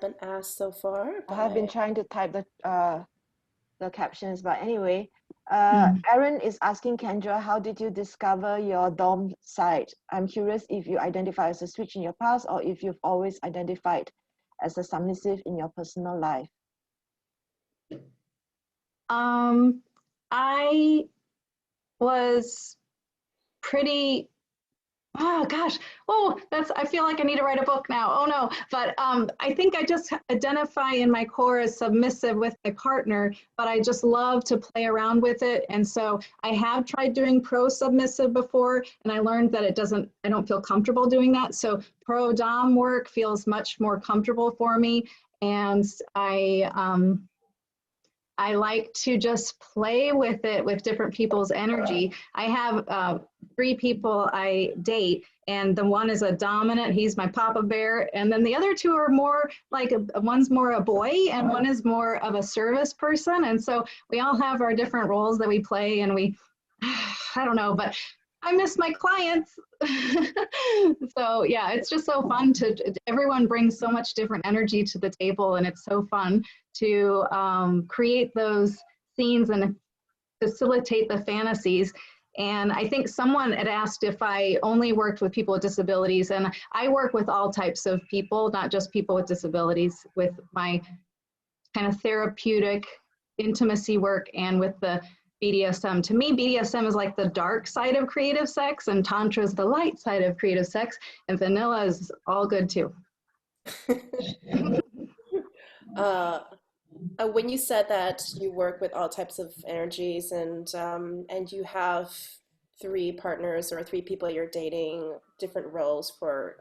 been asked so far? I have been trying to type the captions, but anyway, Aaron is asking Kendra, how did you discover your dom side? I'm curious if you identify as a switch in your past or if you've always identified as a submissive in your personal life. I was pretty, oh gosh, I feel like I need to write a book now. Oh no, but I think I just identify in my core as submissive with my partner, but I just love to play around with it. And so I have tried doing pro-submissive before, and I learned that I don't feel comfortable doing that. So pro-dom work feels much more comfortable for me. And I like to just play with it with different people's energy. I have 3 people I date, and the one is a dominant, he's my papa bear, and then the other 2 are more like, one's more a boy and one is more of a service person. And so we all have our different roles that we play, and I don't know, but I miss my clients. So yeah, it's just so fun everyone brings so much different energy to the table, and it's so fun to create those scenes and facilitate the fantasies. And I think someone had asked if I only worked with people with disabilities, and I work with all types of people, not just people with disabilities, with my kind of therapeutic intimacy work and with the BDSM. To me, BDSM is like the dark side of creative sex, and Tantra is the light side of creative sex, and vanilla is all good too. When you said that you work with all types of energies and you have three partners or three people you're dating, different roles for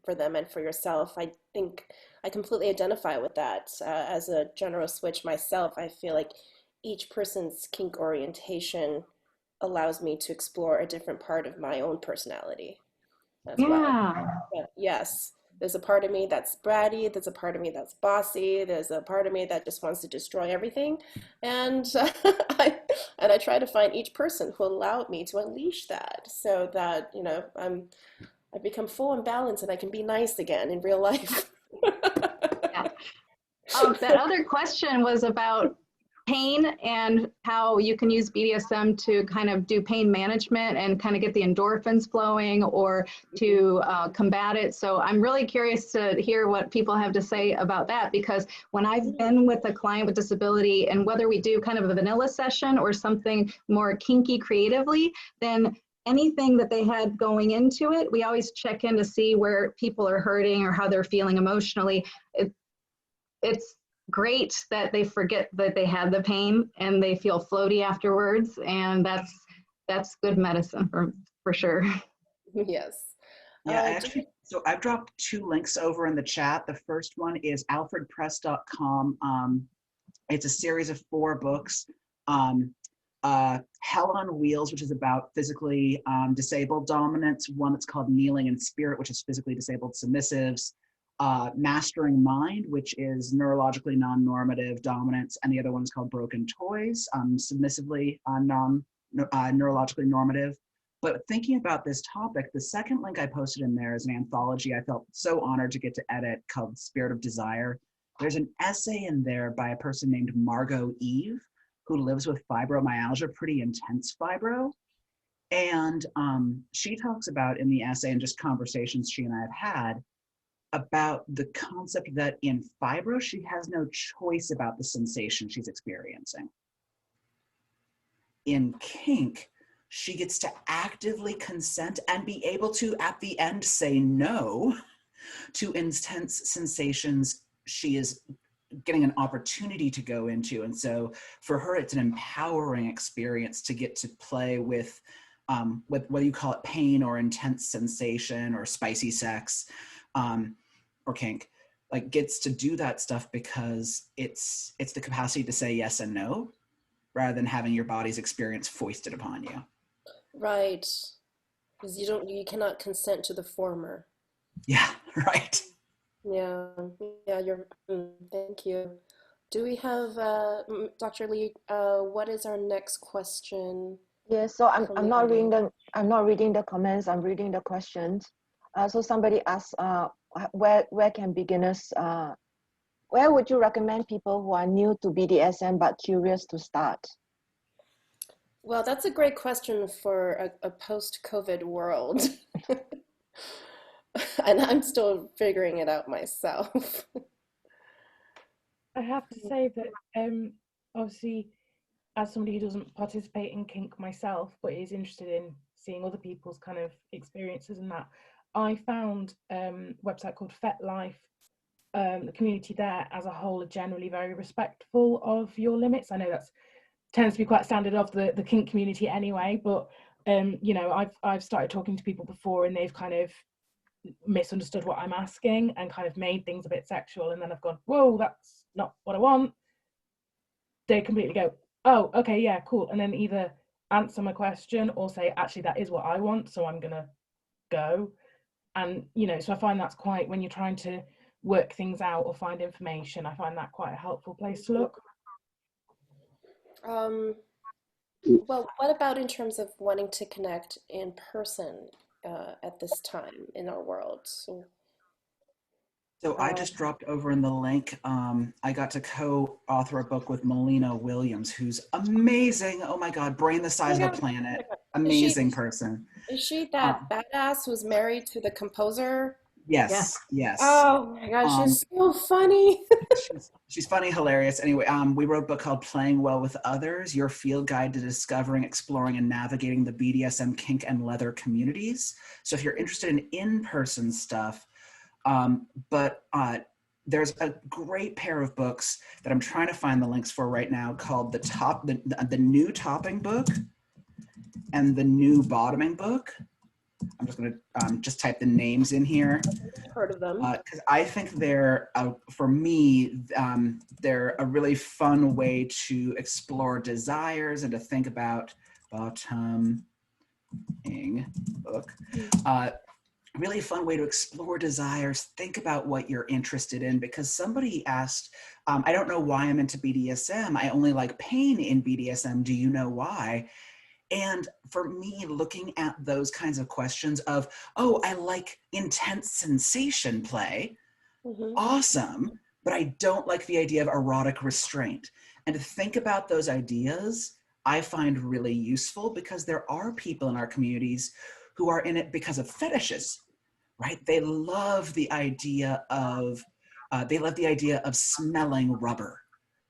them and for yourself, I think I completely identify with that. As a general switch myself, I feel like each person's kink orientation allows me to explore a different part of my own personality as well. Yeah. Yeah, yes. There's a part of me that's bratty. There's a part of me that's bossy. There's a part of me that just wants to destroy everything. And I try to find each person who allowed me to unleash that so that, you know, I become full and balanced and I can be nice again in real life. Yeah. That other question was about pain and how you can use BDSM to kind of do pain management and kind of get the endorphins flowing or to combat it. So I'm really curious to hear what people have to say about that, because when I've been with a client with disability, and whether we do kind of a vanilla session or something more kinky creatively, then anything that they had going into it, we always check in to see where people are hurting or how they're feeling emotionally. It's great that they forget that they had the pain and they feel floaty afterwards, and that's good medicine for sure. Yes. Yeah, actually, so I've dropped 2 links over in the chat. The first one is alfredpress.com. It's a series of 4 books. Hell on Wheels, which is about physically disabled dominance. One that's called Kneeling in Spirit, which is physically disabled submissives. Mastering Mind, which is neurologically non-normative dominance, and the other one is called Broken Toys, submissively neurologically normative. But thinking about this topic, the second link I posted in there is an anthology I felt so honored to get to edit called Spirit of Desire. There's an essay in there by a person named Margot Eve, who lives with fibromyalgia, pretty intense fibro. And she talks about in the essay, and just conversations she and I have had, about the concept that in fibro, she has no choice about the sensation she's experiencing. In kink, she gets to actively consent and be able to, at the end, say no to intense sensations she is getting an opportunity to go into. And so for her, it's an empowering experience to get to play with whether you call it pain or intense sensation or spicy sex, or kink, like gets to do that stuff because it's the capacity to say yes and no, rather than having your body's experience foisted upon you. Right. Because you cannot consent to the former. Yeah, right. Yeah, thank you. Do we have, Dr. Lee, what is our next question? Yes, so I'm not reading the comments, I'm reading the questions. So somebody asked, where can beginners, where would you recommend people who are new to BDSM but curious to start? Well, that's a great question for a post-COVID world. And I'm still figuring it out myself. I have to say that obviously, as somebody who doesn't participate in kink myself, but is interested in seeing other people's kind of experiences and that, I found a website called FetLife. The community there as a whole are generally very respectful of your limits. I know that tends to be quite standard of the kink community anyway, but you know, I've started talking to people before and they've kind of misunderstood what I'm asking and kind of made things a bit sexual, and then I've gone, whoa, that's not what I want. They completely go, oh, okay, yeah, cool, and then either answer my question or say, actually, that is what I want, so I'm gonna go. And you know, so I find that's quite, when you're trying to work things out or find information, I find that quite a helpful place to look. Well, what about in terms of wanting to connect in person at this time in our world? So, So I uh, just dropped over in the link. I got to co-author a book with Melina Williams, who's amazing. Oh my God, brain the oh size my of a God, oh planet. my God. Amazing person. Is she that Um, badass who's married to the composer? Yes. yes, yes. Oh my God, Um, she's so funny. she's funny, hilarious. Anyway, we wrote a book called Playing Well with Others, Your Field Guide to Discovering, Exploring, and Navigating the BDSM, Kink, and Leather Communities. So if you're interested in in-person stuff, but there's a great pair of books that I'm trying to find the links for right now called the New Topping Book and the New Bottoming Book. I'm just going to just type the names in here Heard of them. because I think they're, for me, they're a really fun way to explore desires and to think about bottoming book. Really fun way to explore desires, think about what you're interested in, because somebody asked, I don't know why I'm into BDSM. I only like pain in BDSM. Do you know why? And for me, looking at those kinds of questions of, oh, I like intense sensation play, Mm-hmm. awesome, but I don't like the idea of erotic restraint. And to think about those ideas, I find really useful because there are people in our communities who are in it because of fetishes, right? They love the idea of smelling rubber,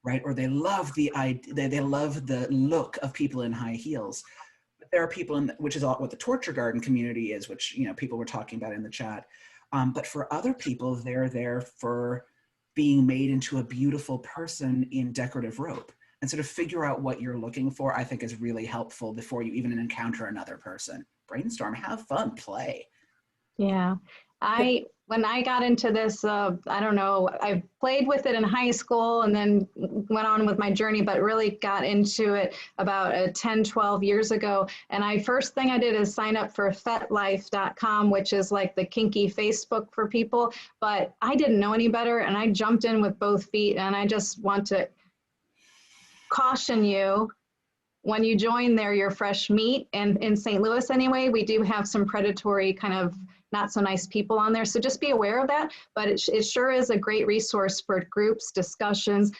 right? Or they love they love the look of people in high heels. But there are people which is what the torture garden community is, which people were talking about in the chat. But for other people, they're there for being made into a beautiful person in decorative rope. And so to figure out what you're looking for, I think is really helpful before you even encounter another person. Brainstorm, have fun, play. Yeah. When I got into this, I don't know, I played with it in high school and then went on with my journey, but really got into it about 10, 12 years ago. And first thing I did is sign up for fetlife.com, which is like the kinky Facebook for people. But I didn't know any better and I jumped in with both feet. And I just want to caution you, when you join there, you're fresh meat. And in St. Louis anyway, we do have some predatory kind of not so nice people on there. So just be aware of that. But it sure is a great resource for groups, discussions,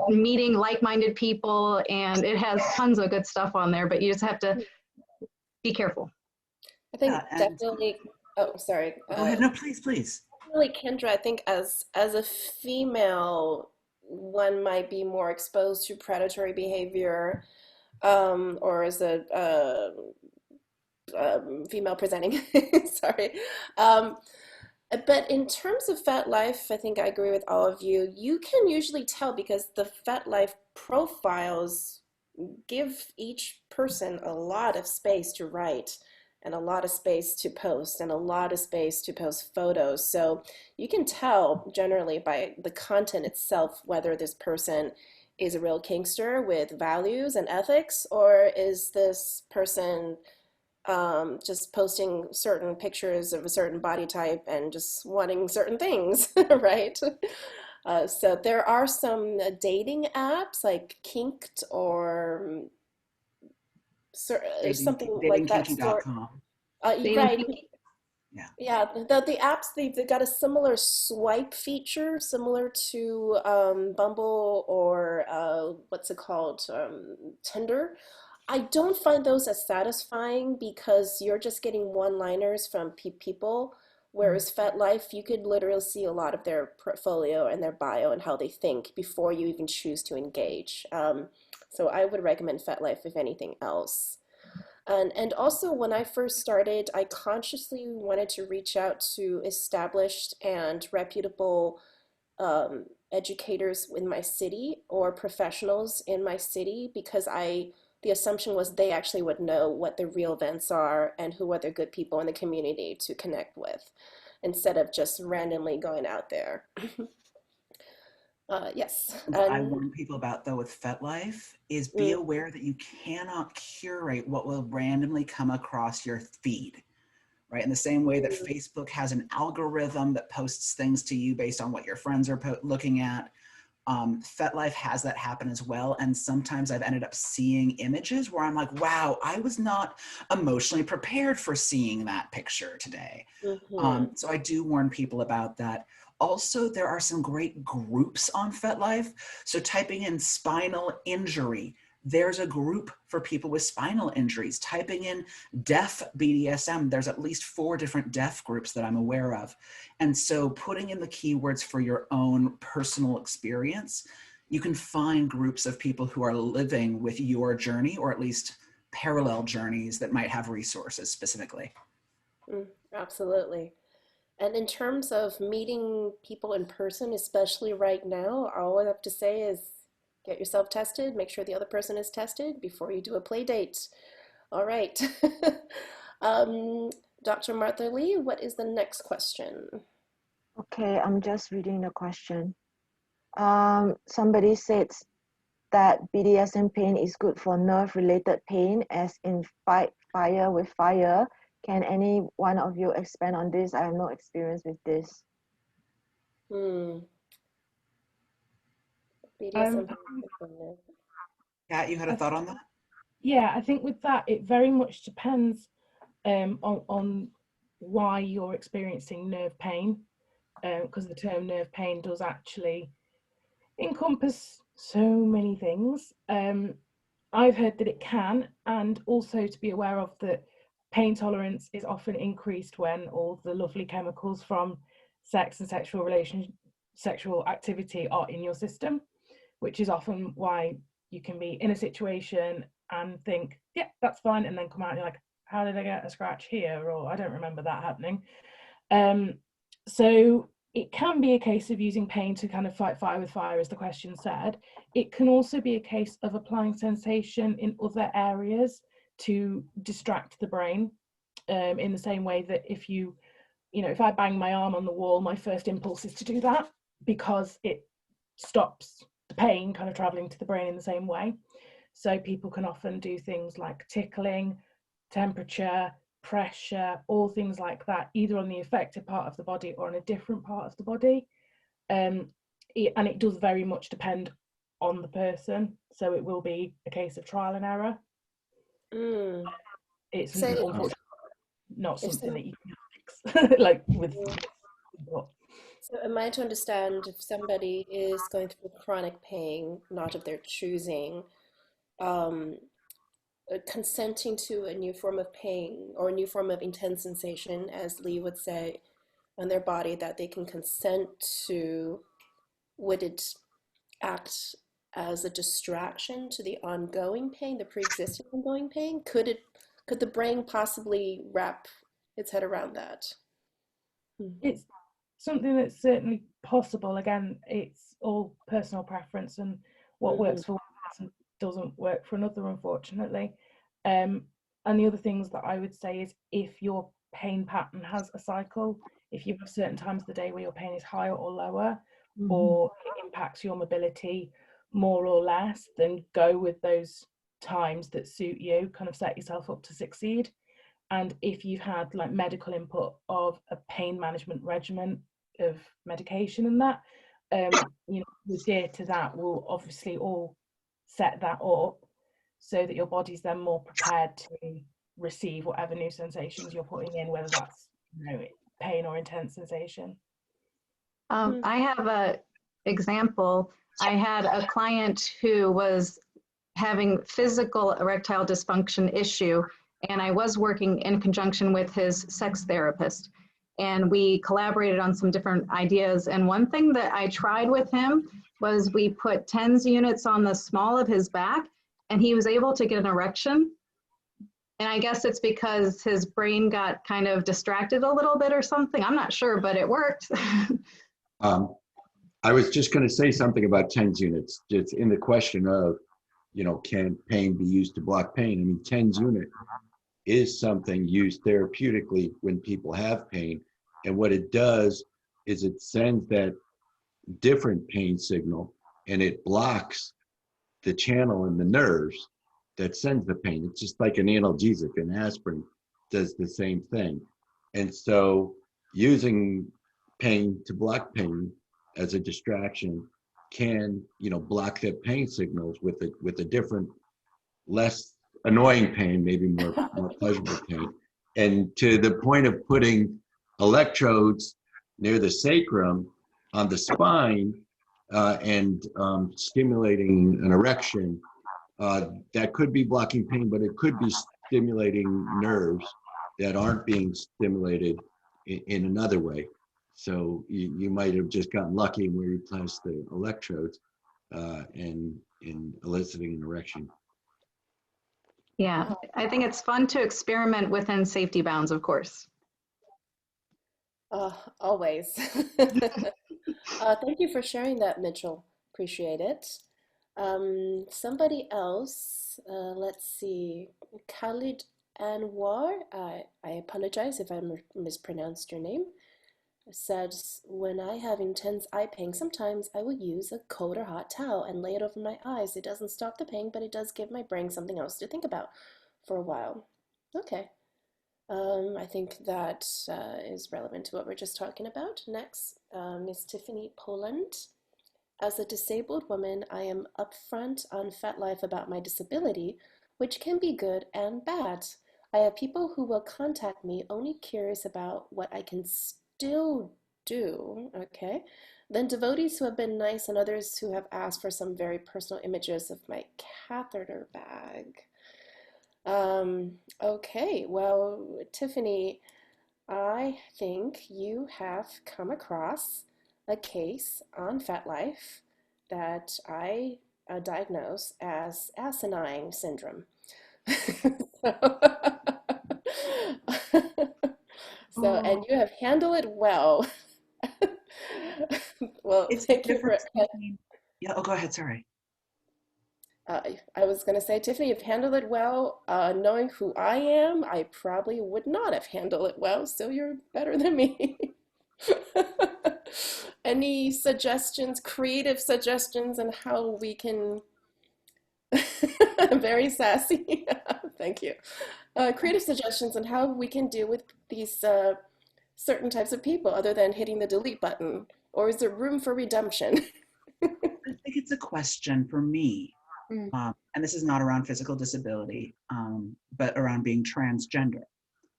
meeting like-minded people, and it has tons of good stuff on there, but you just have to be careful. I think Yeah, and definitely. Oh, sorry. go ahead. No, please, please. Definitely, Kendra. I think as a female, one might be more exposed to predatory behavior, or as a female presenting. Sorry. Um, but in terms of Fat Life, I think I agree with all of you. You can usually tell because the Fat Life profiles give each person a lot of space to write and a lot of space to post and a lot of space to post photos. So you can tell generally by the content itself whether this person is a real kinkster with values and ethics, or is this person just posting certain pictures of a certain body type and just wanting certain things, right? So there are some dating apps like Kinked or something like that sort. Datingkinky.com. Dating Right. kinky. Yeah. Yeah, the apps they've got a similar swipe feature, similar to Bumble or what's it called, Tinder. I don't find those as satisfying because you're just getting one-liners from people, whereas FetLife, you could literally see a lot of their portfolio and their bio and how they think before you even choose to engage. So I would recommend FetLife if anything else. And also, when I first started, I consciously wanted to reach out to established and reputable educators in my city or professionals in my city because the assumption was they actually would know what the real events are and who are the good people in the community to connect with instead of just randomly going out there. Yes. What I And warn people about though with FetLife is be mm, aware that you cannot curate what will randomly come across your feed, right? In the same way that mm, Facebook has an algorithm that posts things to you based on what your friends are looking at, FetLife has that happen as well. And sometimes I've ended up seeing images where I'm like, wow, I was not emotionally prepared for seeing that picture today. Mm-hmm. So I do warn people about that. Also, there are some great groups on FetLife. So typing in spinal injury, there's a group for people with spinal injuries. Typing in deaf BDSM, there's at least 4 different deaf groups that I'm aware of. And so putting in the keywords for your own personal experience, you can find groups of people who are living with your journey, or at least parallel journeys that might have resources specifically. Absolutely. And in terms of meeting people in person, especially right now, all I have to say is get yourself tested, make sure the other person is tested before you do a play date. All right. um, Dr. Martha Lee, what is the next question? Okay, I'm just reading the question. Somebody said that BDSM pain is good for nerve-related pain, as in fight fire with fire. Can any one of you expand on this? I have no experience with this. Hmm. Um, BDSM pain. Kat, you had a thought on that? yeah, I think with that, it very much depends on why you're experiencing nerve pain, because the term nerve pain does actually encompass so many things. I've heard that it can, and also to be aware of that pain tolerance is often increased when all the lovely chemicals from sex and sexual activity are in your system, which is often why you can be in a situation and think, yeah, that's fine, and then come out and you're like, how did I get a scratch here? Or I don't remember that happening. So it can be a case of using pain to kind of fight fire with fire, as the question said. It can also be a case of applying sensation in other areas to distract the brain, in the same way that if if I bang my arm on the wall, my first impulse is to do that because it stops the pain kind of traveling to the brain in the same way. So people can often do things like tickling, temperature, pressure, all things like that, either on the affected part of the body or on a different part of the body. And it does very much depend on the person. So it will be a case of trial and error. Mm. It's Say, unfortunately not if something some, that you can fix like with. so am I to understand if somebody is going through chronic pain, not of their choosing, um, consenting to a new form of pain or a new form of intense sensation, as Lee would say, on their body that they can consent to, would it act as a distraction to the ongoing pain, the pre-existing ongoing pain? Could the brain possibly wrap its head around that? It's something that's certainly possible. Again, it's all personal preference, and what Mm-hmm. works for one person doesn't work for another, unfortunately. And the other things that I would say is if your pain pattern has a cycle, if you have certain times of the day where your pain is higher or lower, or it impacts your mobility more or less, then go with those times that suit you, kind of set yourself up to succeed. And if you've had like medical input of a pain management regimen of medication and that, adhere to that, will obviously all set that up so that your body's then more prepared to receive whatever new sensations you're putting in, whether that's pain or intense sensation. I have a example. I had a client who was having physical erectile dysfunction issue, and I was working in conjunction with his sex therapist, and we collaborated on some different ideas. And one thing that I tried with him was we put TENS units on the small of his back, and he was able to get an erection. And I guess it's because his brain got kind of distracted a little bit or something. I'm not sure, but it worked. I was just going to say something about TENS units. It's in the question of, can pain be used to block pain? I mean, TENS unit is something used therapeutically when people have pain. And what it does is it sends that different pain signal and it blocks the channel in the nerves that sends the pain. It's just like an analgesic, an aspirin does the same thing. And so using pain to block pain as a distraction can, block the pain signals with a different, less annoying pain, maybe more pleasurable pain. And to the point of putting electrodes near the sacrum on the spine and stimulating an erection, that could be blocking pain, but it could be stimulating nerves that aren't being stimulated in another way. So you might have just gotten lucky where you placed the electrodes in eliciting an erection. Yeah, I think it's fun to experiment within safety bounds, of course. Always. Thank you for sharing that, Mitchell. Appreciate it. Somebody else, let's see, Khalid Anwar, I apologize if I mispronounced your name, says, when I have intense eye pain, sometimes I will use a cold or hot towel and lay it over my eyes. It doesn't stop the pain, but it does give my brain something else to think about for a while. Okay. I think that is relevant to what we're just talking about. Next, Miss Tiffany Poland. As a disabled woman, I am upfront on FetLife about my disability, which can be good and bad. I have people who will contact me only curious about what I can still do, okay? Then devotees who have been nice and others who have asked for some very personal images of my catheter bag. Okay, well, Tiffany, I think you have come across a case on FetLife that I diagnose as asinine syndrome. So, and you have handled it well. Well, It's the thank you for difference between, yeah, oh, go ahead, sorry. I was going to say, Tiffany, you've handled it well. Knowing who I am, I probably would not have handled it well, so you're better than me. Any suggestions, creative suggestions on how we can, very sassy, thank you. Creative suggestions on how we can deal with these certain types of people other than hitting the delete button? Or is there room for redemption? I think it's a question for me, and this is not around physical disability, but around being transgender.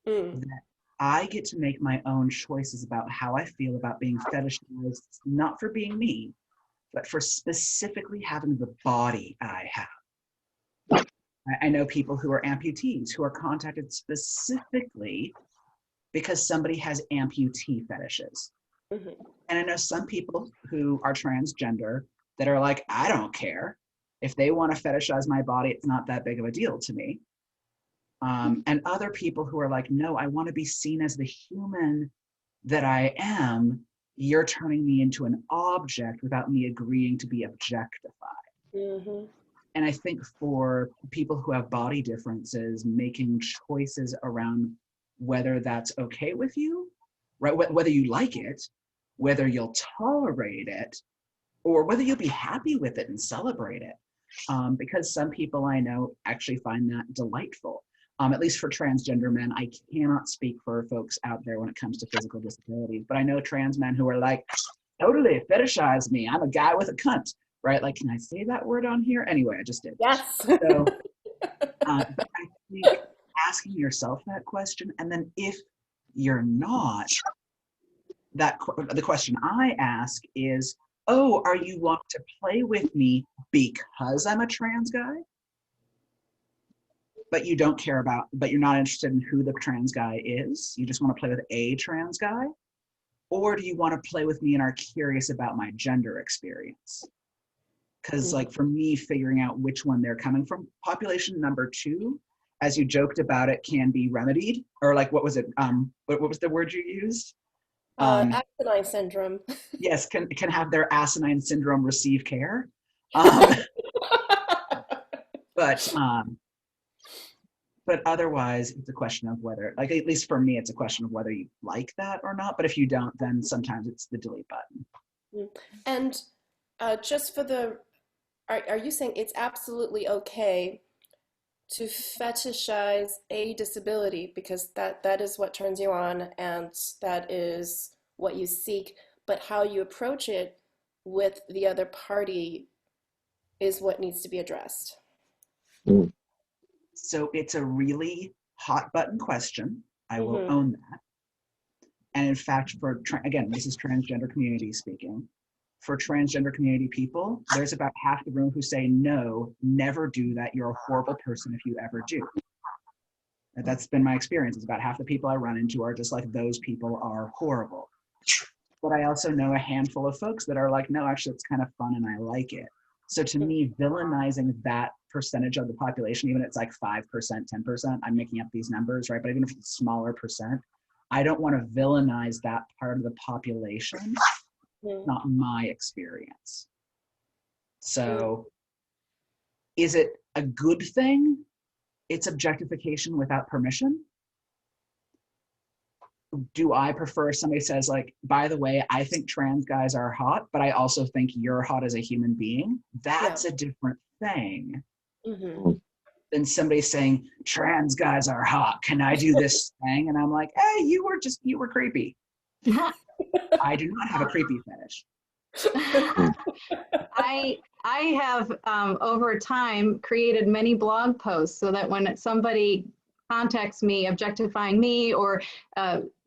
That I get to make my own choices about how I feel about being fetishized, not for being me, but for specifically having the body I have. I know people who are amputees who are contacted specifically because somebody has amputee fetishes. And I know some people who are transgender that are like, I don't care. If they want to fetishize my body, it's not that big of a deal to me. And other people who are like, no, I want to be seen as the human that I am. You're turning me into an object without me agreeing to be objectified. And I think for people who have body differences, making choices around whether that's okay with you, right? Whether you like it, whether you'll tolerate it, or whether you'll be happy with it and celebrate it. Because some people I know actually find that delightful. At least for transgender men, I cannot speak for folks out there when it comes to physical disabilities, but I know trans men who are like, totally fetishize me. I'm a guy with a cunt, right? Like, can I say that word on here? Anyway, I just did. Yes. So I think asking yourself that question, and then if you're not, the question I ask is, oh, are you wanting to play with me because I'm a trans guy? But you don't care about, but you're not interested in who the trans guy is. You just want to play with a trans guy? Or do you want to play with me and are curious about my gender experience? Because like for me, figuring out which one they're coming from, population number 2, as you joked about it, can be remedied. Or like, what was it? What was the word you used? Asinine syndrome. Yes, can have their asinine syndrome receive care. But otherwise, it's a question of whether, like, at least for me, it's a question of whether you like that or not. But if you don't, then sometimes it's the delete button. And just for the, are you saying it's absolutely okay to fetishize a disability because that is what turns you on and that is what you seek, but how you approach it with the other party is what needs to be addressed. So it's a really hot button question. I will Mm-hmm. own that. And in fact, again, this is transgender community speaking. For transgender community people, there's about half the room who say, no, never do that. You're a horrible person if you ever do. And that's been my experience. It's about half the people I run into are just like, those people are horrible. But I also know a handful of folks that are like, no, actually, it's kind of fun and I like it. So to me, villainizing that percentage of the population, even if it's like 5%, 10%, I'm making up these numbers, right? But even if it's a smaller percent, I don't want to villainize that part of the population. Not my experience. So is it a good thing? It's objectification without permission. Do I prefer if somebody says like, by the way, I think trans guys are hot, but I also think you're hot as a human being? That's a different thing than somebody saying, trans guys are hot. Can I do this thing? And I'm like, hey, you were creepy. I do not have a creepy fetish. I have over time created many blog posts so that when somebody contacts me objectifying me or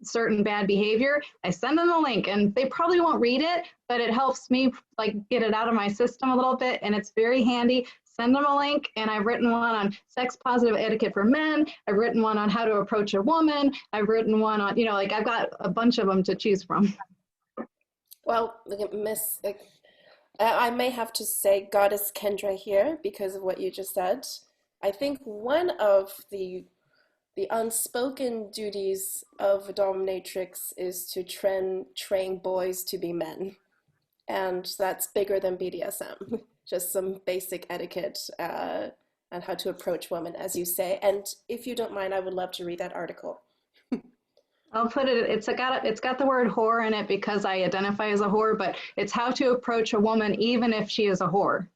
certain bad behavior, I send them a link, and they probably won't read it, but it helps me like get it out of my system a little bit, and it's very handy. Send them a link, and I've written one on sex positive etiquette for men. I've written one on how to approach a woman. I've written one on, you know, like I've got a bunch of them to choose from. Well, Miss, I may have to say Goddess Kendra here because of what you just said. I think one of the unspoken duties of a dominatrix is to train boys to be men. And that's bigger than BDSM, just some basic etiquette and how to approach women, as you say. And if you don't mind, I would love to read that article. I'll put it, it's got the word whore in it because I identify as a whore, but it's how to approach a woman even if she is a whore.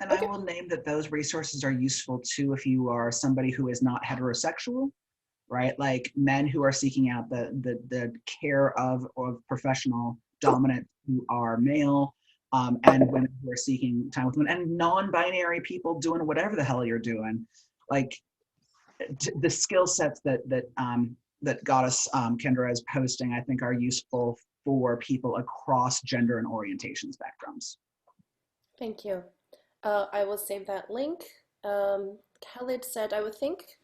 And I will name that those resources are useful too if you are somebody who is not heterosexual, right? Like men who are seeking out the care of professional dominant who are male, and women who are seeking time with women, and non-binary people doing whatever the hell you're doing. Like the skill sets that Goddess Kendra is posting, I think are useful for people across gender and orientation spectrums. Thank you. I will save that link. Khalid said, I would think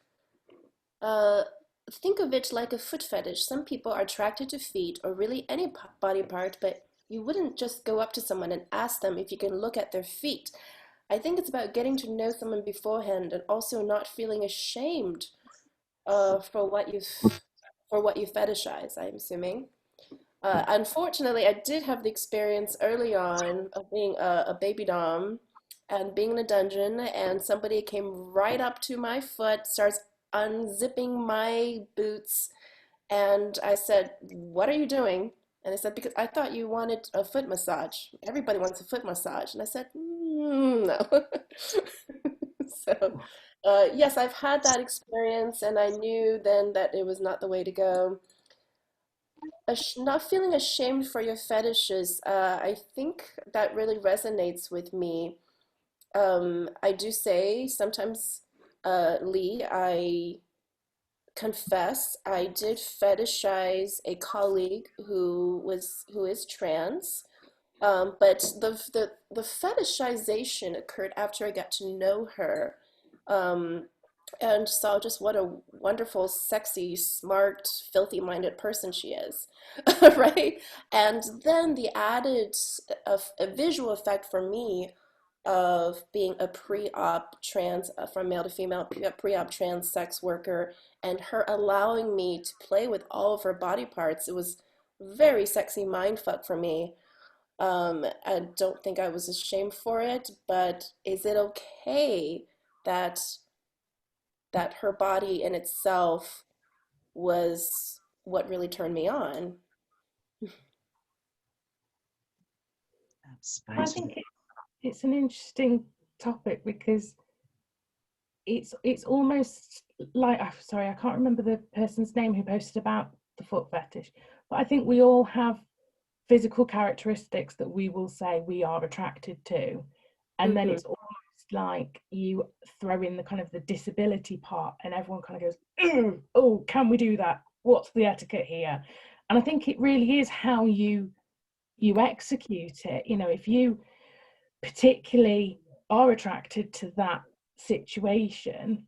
of it like a foot fetish. Some people are attracted to feet or really any body part, but you wouldn't just go up to someone and ask them if you can look at their feet. I think it's about getting to know someone beforehand and also not feeling ashamed for what you fetishize, I'm assuming. Unfortunately, I did have the experience early on of being a baby dom and being in a dungeon, and somebody came right up to my foot, starts unzipping my boots, and I said, "What are you doing?" And they said, "Because I thought you wanted a foot massage. Everybody wants a foot massage." And I said, "No." So, yes, I've had that experience, and I knew then that it was not the way to go. Not feeling ashamed for your fetishes, I think that really resonates with me. I do say sometimes, Lee, I confess I did fetishize a colleague who is trans, but the fetishization occurred after I got to know her, and saw just what a wonderful, sexy, smart, filthy-minded person she is, right? And then the added a visual effect for me of being a pre-op trans, from male to female, pre-op trans sex worker, and her allowing me to play with all of her body parts. It was very sexy mindfuck for me. I don't think I was ashamed for it, but is it okay that her body in itself was what really turned me on? I think it's an interesting topic because it's almost like, I'm sorry, I can't remember the person's name who posted about the foot fetish, but I think we all have physical characteristics that we will say we are attracted to, and then it's almost like you throw in the kind of the disability part, and everyone kind of goes, oh, can we do that? What's the etiquette here? And I think it really is how you execute it. You know, if you particularly are attracted to that situation,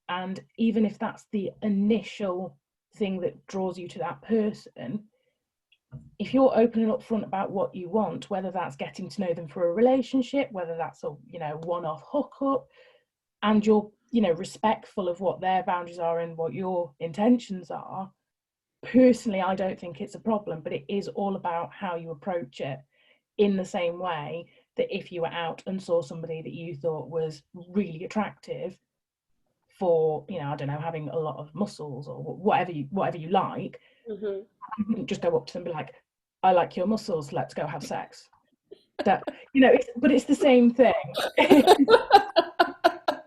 and even if that's the initial thing that draws you to that person, if you're open and upfront about what you want, whether that's getting to know them for a relationship, whether that's a, you know, one-off hookup, and you're, you know, respectful of what their boundaries are and what your intentions are, personally, I don't think it's a problem. But it is all about how you approach it, in the same way that if you were out and saw somebody that you thought was really attractive for, you know, I don't know, having a lot of muscles or whatever you like, you wouldn't just go up to them and be like, I like your muscles, let's go have sex. That, you know, but it's the same thing. And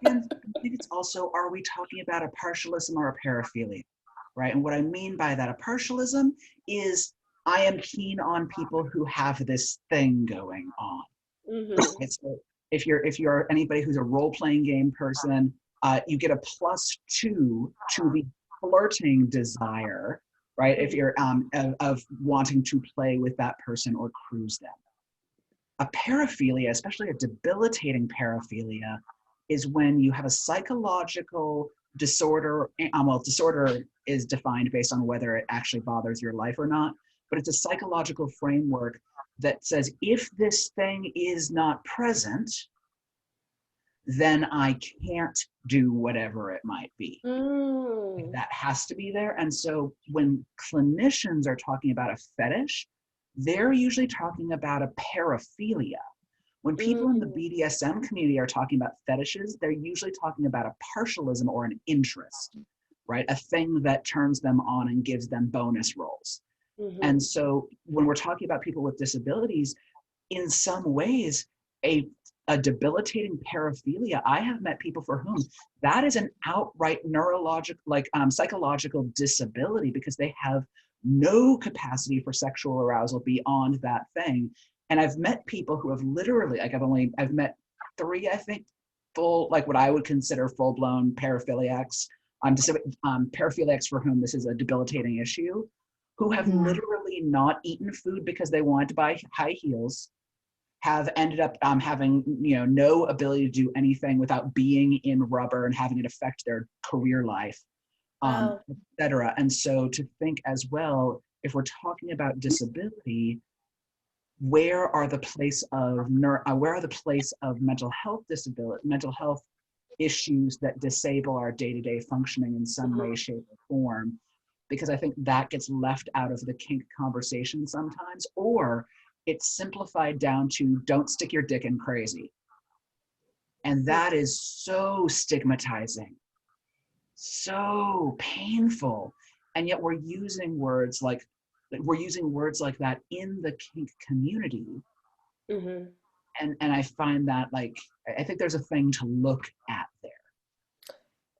I think it's also, are we talking about a partialism or a paraphilia, right? And what I mean by that, a partialism is, I am keen on people who have this thing going on. Right? So if you're anybody who's a role-playing game person, you get a +2 to the flirting desire, right? If you're of wanting to play with that person or cruise them. A paraphilia, especially a debilitating paraphilia, is when you have a psychological disorder. Well, disorder is defined based on whether it actually bothers your life or not, but it's a psychological framework that says, if this thing is not present, then I can't do whatever it might be. That has to be there. And so when clinicians are talking about a fetish, they're usually talking about a paraphilia. When people in the BDSM community are talking about fetishes, they're usually talking about a partialism or an interest, right? A thing that turns them on and gives them bonus rolls. And so when we're talking about people with disabilities, in some ways, a debilitating paraphilia, I have met people for whom that is an outright neurological, psychological disability, because they have no capacity for sexual arousal beyond that thing. And I've met people who have literally, I've met 3, I think, full, like what I would consider full-blown paraphiliacs, paraphiliacs for whom this is a debilitating issue, who have literally not eaten food because they wanted to buy high heels, have ended up having, you know, no ability to do anything without being in rubber and having it affect their career life, et cetera. And so to think as well, if we're talking about disability, where are the place of mental health issues that disable our day-to-day functioning in some way, shape, or form? Because I think that gets left out of the kink conversation sometimes, or it's simplified down to don't stick your dick in crazy. And that is so stigmatizing, so painful. And yet we're using words like that in the kink community. And I find that, like, I think there's a thing to look at there.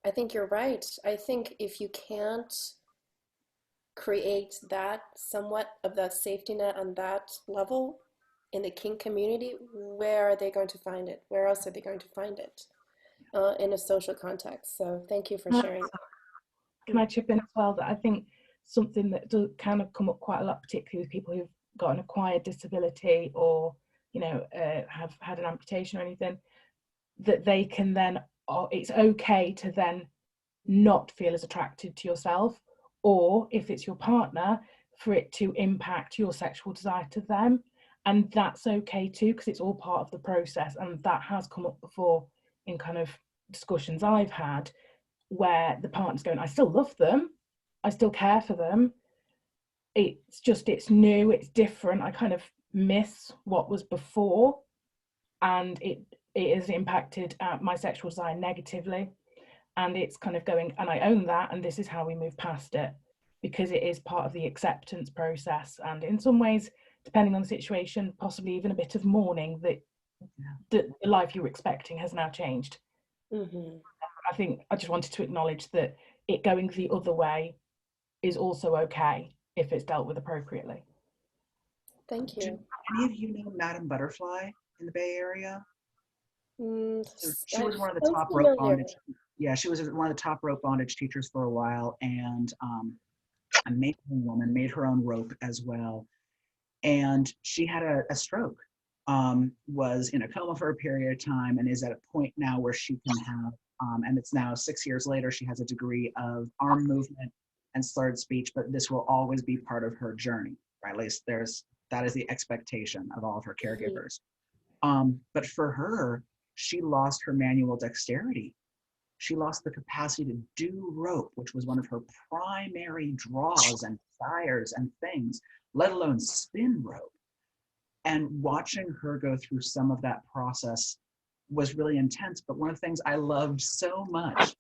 I think you're right. I think if you can't create that somewhat of that safety net on that level in the kink community, where are they going to find it? Where else are they going to find it in a social context? So thank you for sharing. Can I chip in as well, that I think something that does kind of come up quite a lot, particularly with people who've got an acquired disability or, you know, have had an amputation or anything, that they can then, it's okay to then not feel as attracted to yourself, or if it's your partner, for it to impact your sexual desire to them. And that's okay too, because it's all part of the process. And that has come up before in kind of discussions I've had, where the partner's going, I still love them, I still care for them, it's just, it's new, it's different, I kind of miss what was before, and it has impacted my sexual desire negatively. And it's kind of going, and I own that, and this is how we move past it, because it is part of the acceptance process. And in some ways, depending on the situation, possibly even a bit of mourning that the life you were expecting has now changed. I think I just wanted to acknowledge that it going the other way is also okay if it's dealt with appropriately. Thank Do you. any of you know Madame Butterfly in the Bay Area? So she It was one of the sounds top rope familiar. bondage. Yeah, she was one of the top rope bondage teachers for a while, and a amazing woman, made her own rope as well. And she had a stroke, was in a coma for a period of time, and is at a point now where she can have, and it's now 6 years later, she has a degree of arm movement and slurred speech, but this will always be part of her journey, right? At least that is the expectation of all of her caregivers. But for her, she lost her manual dexterity. She lost the capacity to do rope, which was one of her primary draws and desires and things, let alone spin rope. And watching her go through some of that process was really intense. But one of the things I loved so much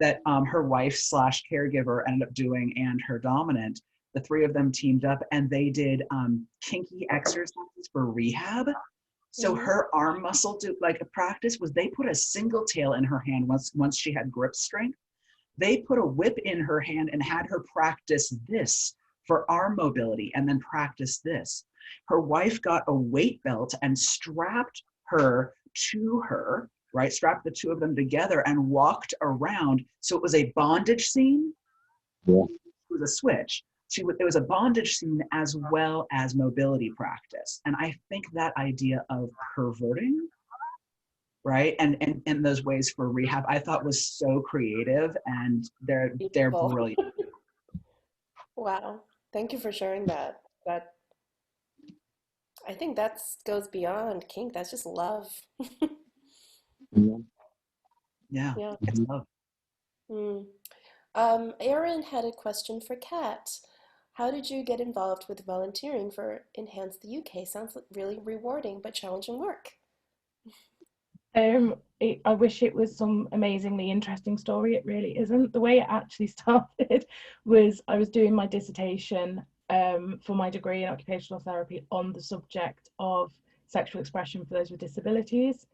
that her wife slash caregiver ended up doing, and her dominant, the three of them teamed up and they did kinky exercises for rehab. So her arm muscle a practice was they put a single tail in her hand once she had grip strength. They put a whip in her hand and had her practice this for arm mobility and then practice this. Her wife got a weight belt and strapped her to her, right? Strapped the two of them together and walked around. So it was a bondage scene. Yeah. It was a switch. It was a bondage scene as well as mobility practice. And I think that idea of perverting, right, and those ways for rehab, I thought was so creative, and they're Beautiful. brilliant. Wow. Thank you for sharing that. I think that goes beyond kink. That's just love. Yeah, Yeah. it's love. Mm. Aaron had a question for Kat. How did you get involved with volunteering for Enhance the UK? Sounds like really rewarding but challenging work. I wish it was some amazingly interesting story. It really isn't. The way it actually started was I was doing my dissertation for my degree in occupational therapy on the subject of sexual expression for those with disabilities.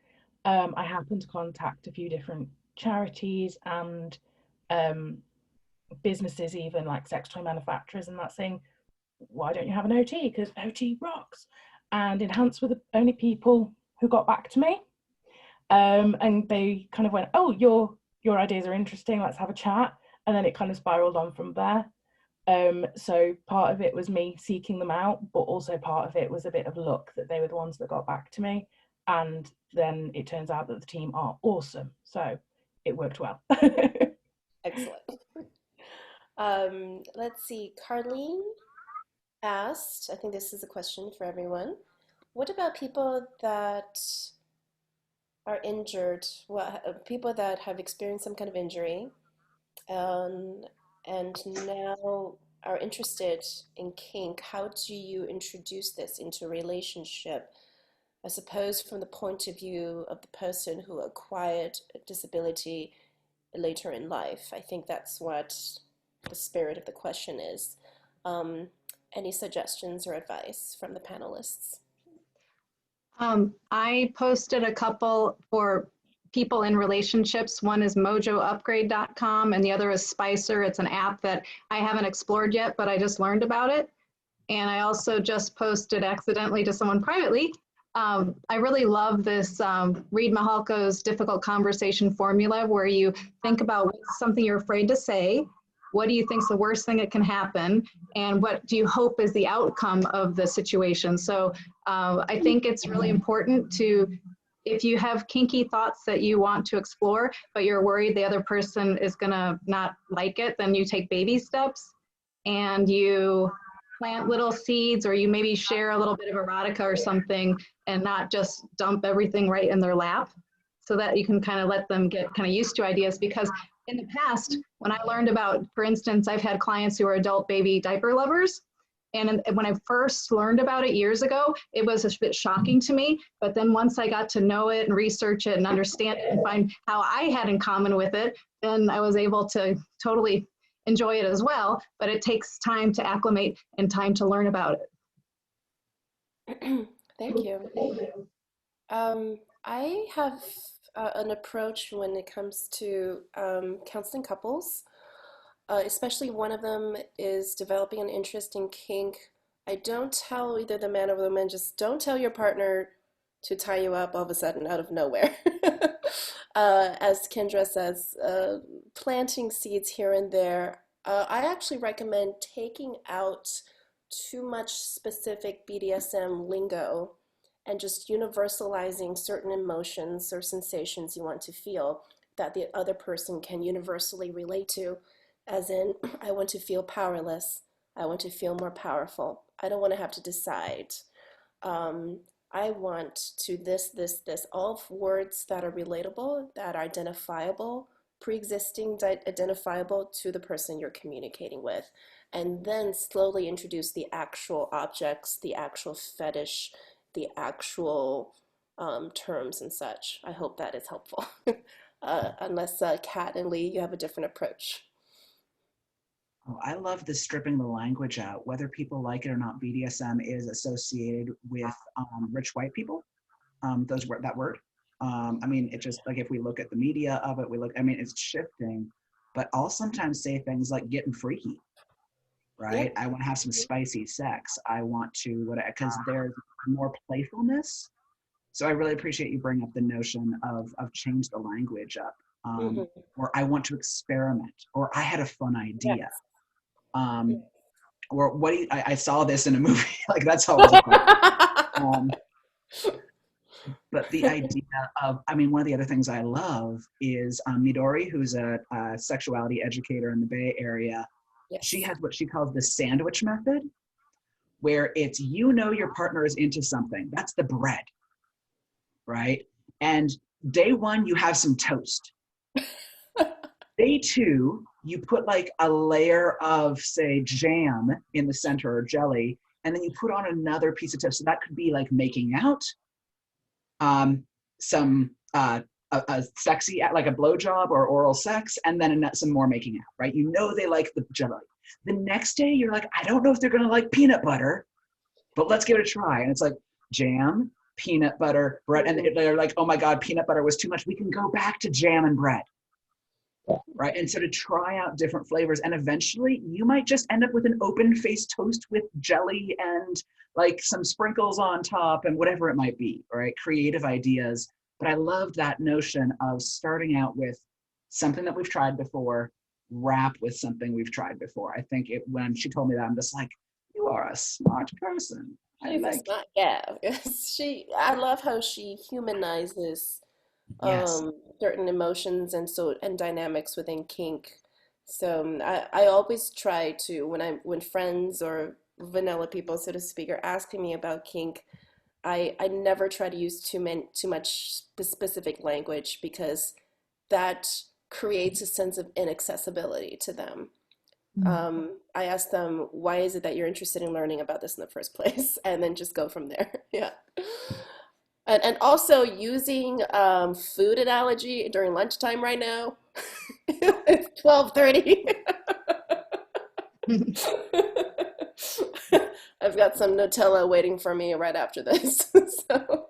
I happened to contact a few different charities and businesses, even like sex toy manufacturers, and that saying, why don't you have an OT? Because OT rocks. And Enhance were the only people who got back to me. And they kind of went, oh, your ideas are interesting, let's have a chat. And then it kind of spiraled on from there. So part of it was me seeking them out, but also part of it was a bit of luck that they were the ones that got back to me. And then it turns out that the team are awesome. So it worked well. Excellent. Let's see. Carlene asked, I think this is a question for everyone. What about people that are injured, well, people that have experienced some kind of injury, um, and now are interested in kink? How do you introduce this into a relationship? I suppose from the point of view of the person who acquired a disability later in life. I think that's what the spirit of the question is. Um, any suggestions or advice from the panelists? I posted a couple for people in relationships. One is mojoupgrade.com and the other is Spicer. It's an app that I haven't explored yet, but I just learned about it. And I also just posted accidentally to someone privately. I really love this Reid Mihalko's difficult conversation formula, where you think about what's something you're afraid to say, what do you think is the worst thing that can happen, and what do you hope is the outcome of the situation. So I think it's really important to, if you have kinky thoughts that you want to explore, but you're worried the other person is gonna not like it, then you take baby steps and you plant little seeds, or you maybe share a little bit of erotica or something and not just dump everything right in their lap, so that you can kind of let them get kind of used to ideas. Because in the past, when I learned about, for instance, I've had clients who are adult baby diaper lovers. And when I first learned about it years ago, it was a bit shocking to me. But then once I got to know it and research it and understand it and find how I had in common with it, then I was able to totally enjoy it as well. But it takes time to acclimate and time to learn about it. Thank you. I have an approach when it comes to counseling couples. Especially one of them is developing an interest in kink I don't tell either the man or the woman, just don't tell your partner to tie you up all of a sudden out of nowhere. As Kendra says, planting seeds here and there. I actually recommend taking out too much specific BDSM lingo and just universalizing certain emotions or sensations you want to feel that the other person can universally relate to, as in, I want to feel powerless. I want to feel more powerful. I don't want to have to decide. Um, I want to this, all words that are relatable, that are identifiable, pre-existing, identifiable to the person you're communicating with. And then slowly introduce the actual objects, the actual fetish, the actual terms and such. I hope that is helpful. Unless Kat and Lee, you have a different approach. Oh, I love the stripping the language out. Whether people like it or not, BDSM is associated with rich white people. That word. I mean, it just like if we look at the media of it, I mean, it's shifting. But I'll sometimes say things like getting freaky, right? Yep. I want to have some spicy sex. I want to, because there's more playfulness. So I really appreciate you bringing up the notion of change the language up. Mm-hmm. Or I want to experiment, or I had a fun idea. Yes. Or what do you, I saw this in a movie, like that's how it was. But the idea of, I mean, one of the other things I love is Midori, who's a sexuality educator in the Bay Area. Yes. She has what she calls the sandwich method, where it's, you know, your partner is into something. That's the bread, right? And day one, you have some toast. Day two, you put like a layer of, say, jam in the center or jelly, and then you put on another piece of toast. So that could be like making out, some a sexy, like a blowjob or oral sex, and then some more making out, right? You know they like the jelly. The next day, you're like, I don't know if they're gonna like peanut butter, but let's give it a try. And it's like jam, peanut butter, bread, and they're like, oh my God, peanut butter was too much. We can go back to jam and bread. Right. And so to try out different flavors, and eventually you might just end up with an open faced toast with jelly and like some sprinkles on top and whatever it might be, right? Creative ideas. But I love that notion of starting out with something that we've tried before, wrap with something we've tried before. I think when she told me that, I'm just like, you are a smart person. She's a smart gal. I love how she humanizes Yes. certain emotions and dynamics within kink. So I always try to, when friends or vanilla people, so to speak, are asking me about kink, I never try to use too much specific language, because that creates a sense of inaccessibility to them. I ask them, why is it that you're interested in learning about this in the first place? And then just go from there. Yeah. And also using food analogy during lunchtime right now. It's 12:30. I've got some Nutella waiting for me right after this. So,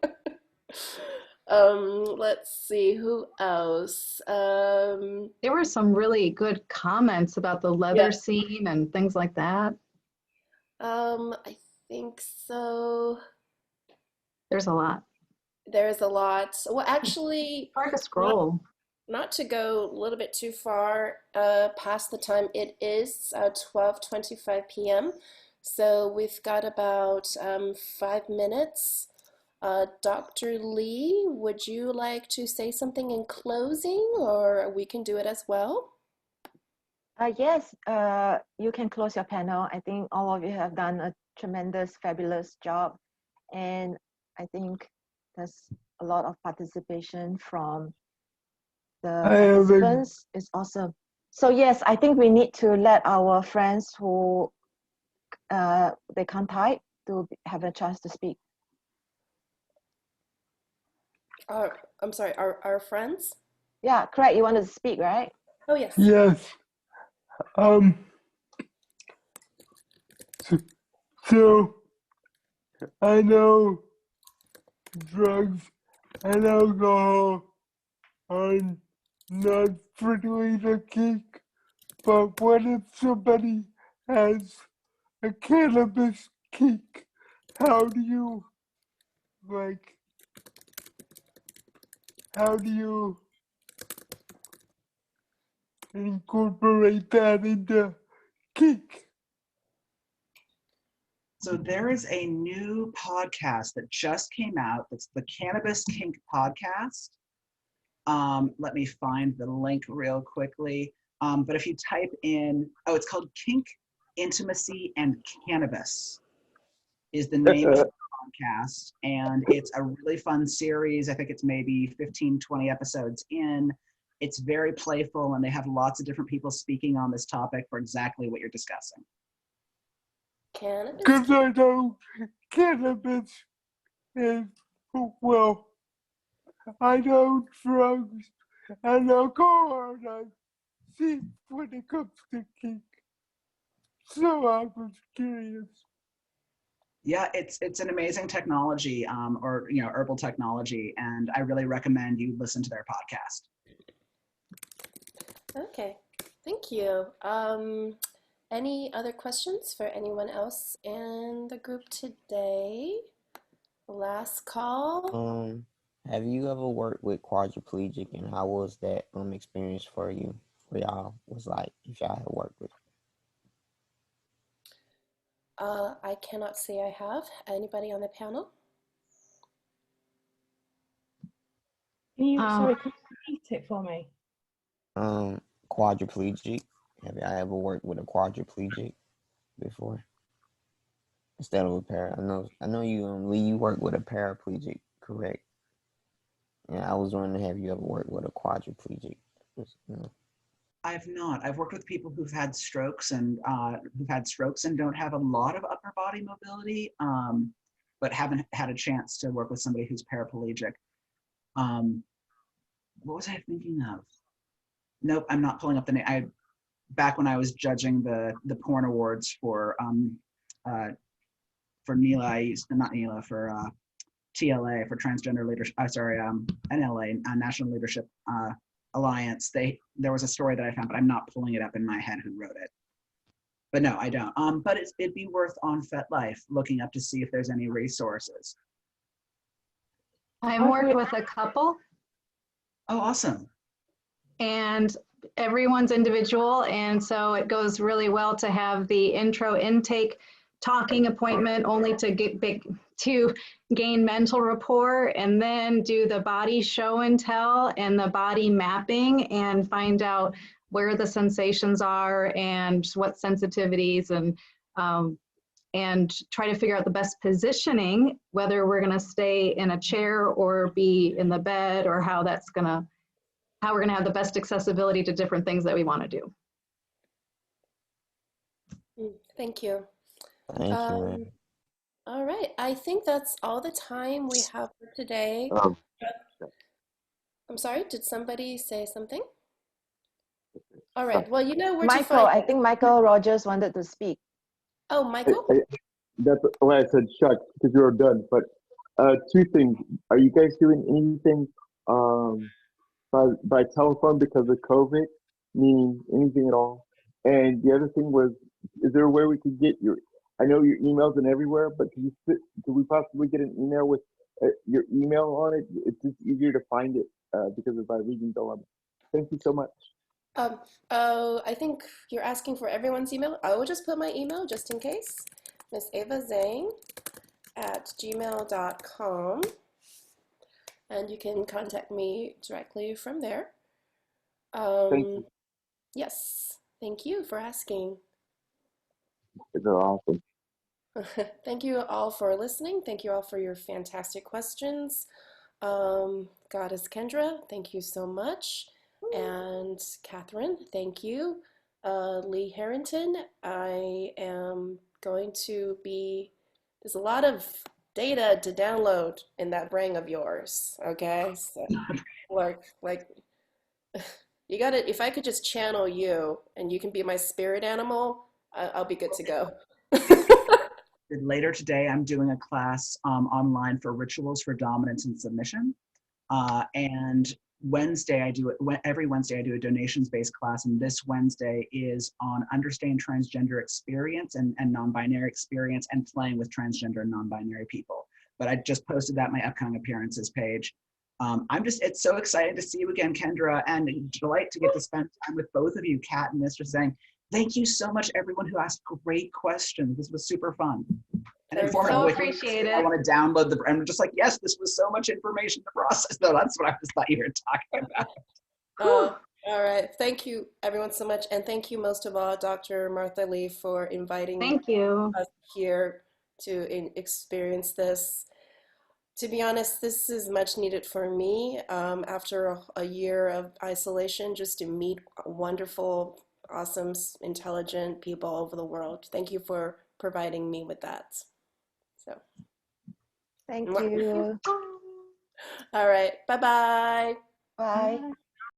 let's see, who else? There were some really good comments about the leather scene and things like that. I think so. There's a lot. There's a lot. Well, actually, Hard to scroll. not to go a little bit too far past the time, it is 12:25 p.m. So we've got about 5 minutes. Dr. Lee, would you like to say something in closing, or we can do it as well? Yes, you can close your panel. I think all of you have done a tremendous, fabulous job. And I think there's a lot of participation from the participants. It's awesome. So yes, I think we need to let our friends who they can't type to have a chance to speak. I'm sorry, our friends? Yeah, correct. You wanted to speak, right? Oh, yes. Yes. So I know drugs and alcohol are not strictly the kink, but what if somebody has a cannabis kink, how do you like? How do you incorporate that into kink? So there is a new podcast that just came out. That's the Cannabis Kink podcast. Let me find the link real quickly. But if you type in, it's called Kink, Intimacy, and Cannabis is the name of the podcast. And it's a really fun series. I think it's maybe 15, 20 episodes in. It's very playful, and they have lots of different people speaking on this topic for exactly what you're discussing. Cannabis? Because I know cannabis is, well, I know drugs and alcohol are safe when it comes to kink. So I was curious. Yeah, it's an amazing technology, or herbal technology, and I really recommend you listen to their podcast. Okay, thank you. Any other questions for anyone else in the group today? Last call. Have you ever worked with quadriplegic, and how was that experience for you? For y'all was like if y'all had worked with? I cannot say I have. Anybody on the panel? Sorry, can you repeat it for me? Quadriplegic. Have y'all ever worked with a quadriplegic before? Instead of a I know you Lee, you work with a paraplegic, correct? Yeah, I was wondering, have you ever worked with a quadriplegic? I've not. I've worked with people who've had strokes and don't have a lot of upper body mobility, but haven't had a chance to work with somebody who's paraplegic. What was I thinking of? Nope, I'm not pulling up the name. Back when I was judging the porn awards for NELA, for TLA, for Transgender Leadership. NLA, National Leadership Alliance. There was a story that I found, but I'm not pulling it up in my head who wrote it. But no, I don't. But it'd be worth on FetLife looking up to see if there's any resources. I've worked with a couple. Oh, awesome. And everyone's individual, and so it goes really well to have the intro intake talking appointment only to gain mental rapport, and then do the body show and tell and the body mapping and find out where the sensations are and what sensitivities, and try to figure out the best positioning, whether we're going to stay in a chair or be in the bed, or how we're going to have the best accessibility to different things that we want to do. Thank you. Thank you, man. All right, I think that's all the time we have for today. I'm sorry, did somebody say something? All right, well, you know where to Michael, find. I think Michael Rogers wanted to speak. Oh, Michael? That's why I said shut, because you were done. But two things. Are you guys doing anything by telephone because of COVID? Meaning anything at all? And the other thing was, is there a way we could get I know your emails and everywhere, but could we possibly get an email with your email on it? It's just easier to find it because of my reading dilemma. Thank you so much. I think you're asking for everyone's email. I will just put my email just in case. Miss Ava Zhang at gmail.com. And you can contact me directly from there. Thank you. Yes, thank you for asking. They're awesome. Thank you all for listening. Thank you all for your fantastic questions. Goddess Kendra, thank you so much. And Katherine, thank you. Lee Harrington, I am going to be, there's a lot of data to download in that brain of yours, okay? So, like, you gotta, if I could just channel you and you can be my spirit animal, I'll be good to go. Later today, I'm doing a class online for rituals for dominance and submission. And Wednesday I do it, every Wednesday I do a donations-based class, and this Wednesday is on understanding transgender experience and non-binary experience and playing with transgender and non-binary people. But I just posted that on my upcoming appearances page. It's so exciting to see you again, Kendra, and a delight to get to spend time with both of you, Kat and Mistress Zhang. Thank you so much, everyone who asked great questions. This was super fun. And informative. So appreciate it. I want to download I'm just like, yes, this was so much information to process. No, that's what I just thought you were talking about. All right. Thank you, everyone, so much. And thank you most of all, Dr. Martha Lee, for inviting Thank you. us here to experience this. To be honest, this is much needed for me after a year of isolation, just to meet wonderful, awesome, intelligent people over the world. Thank you for providing me with that. So, Thank you. all right. Bye-bye. Bye. Bye.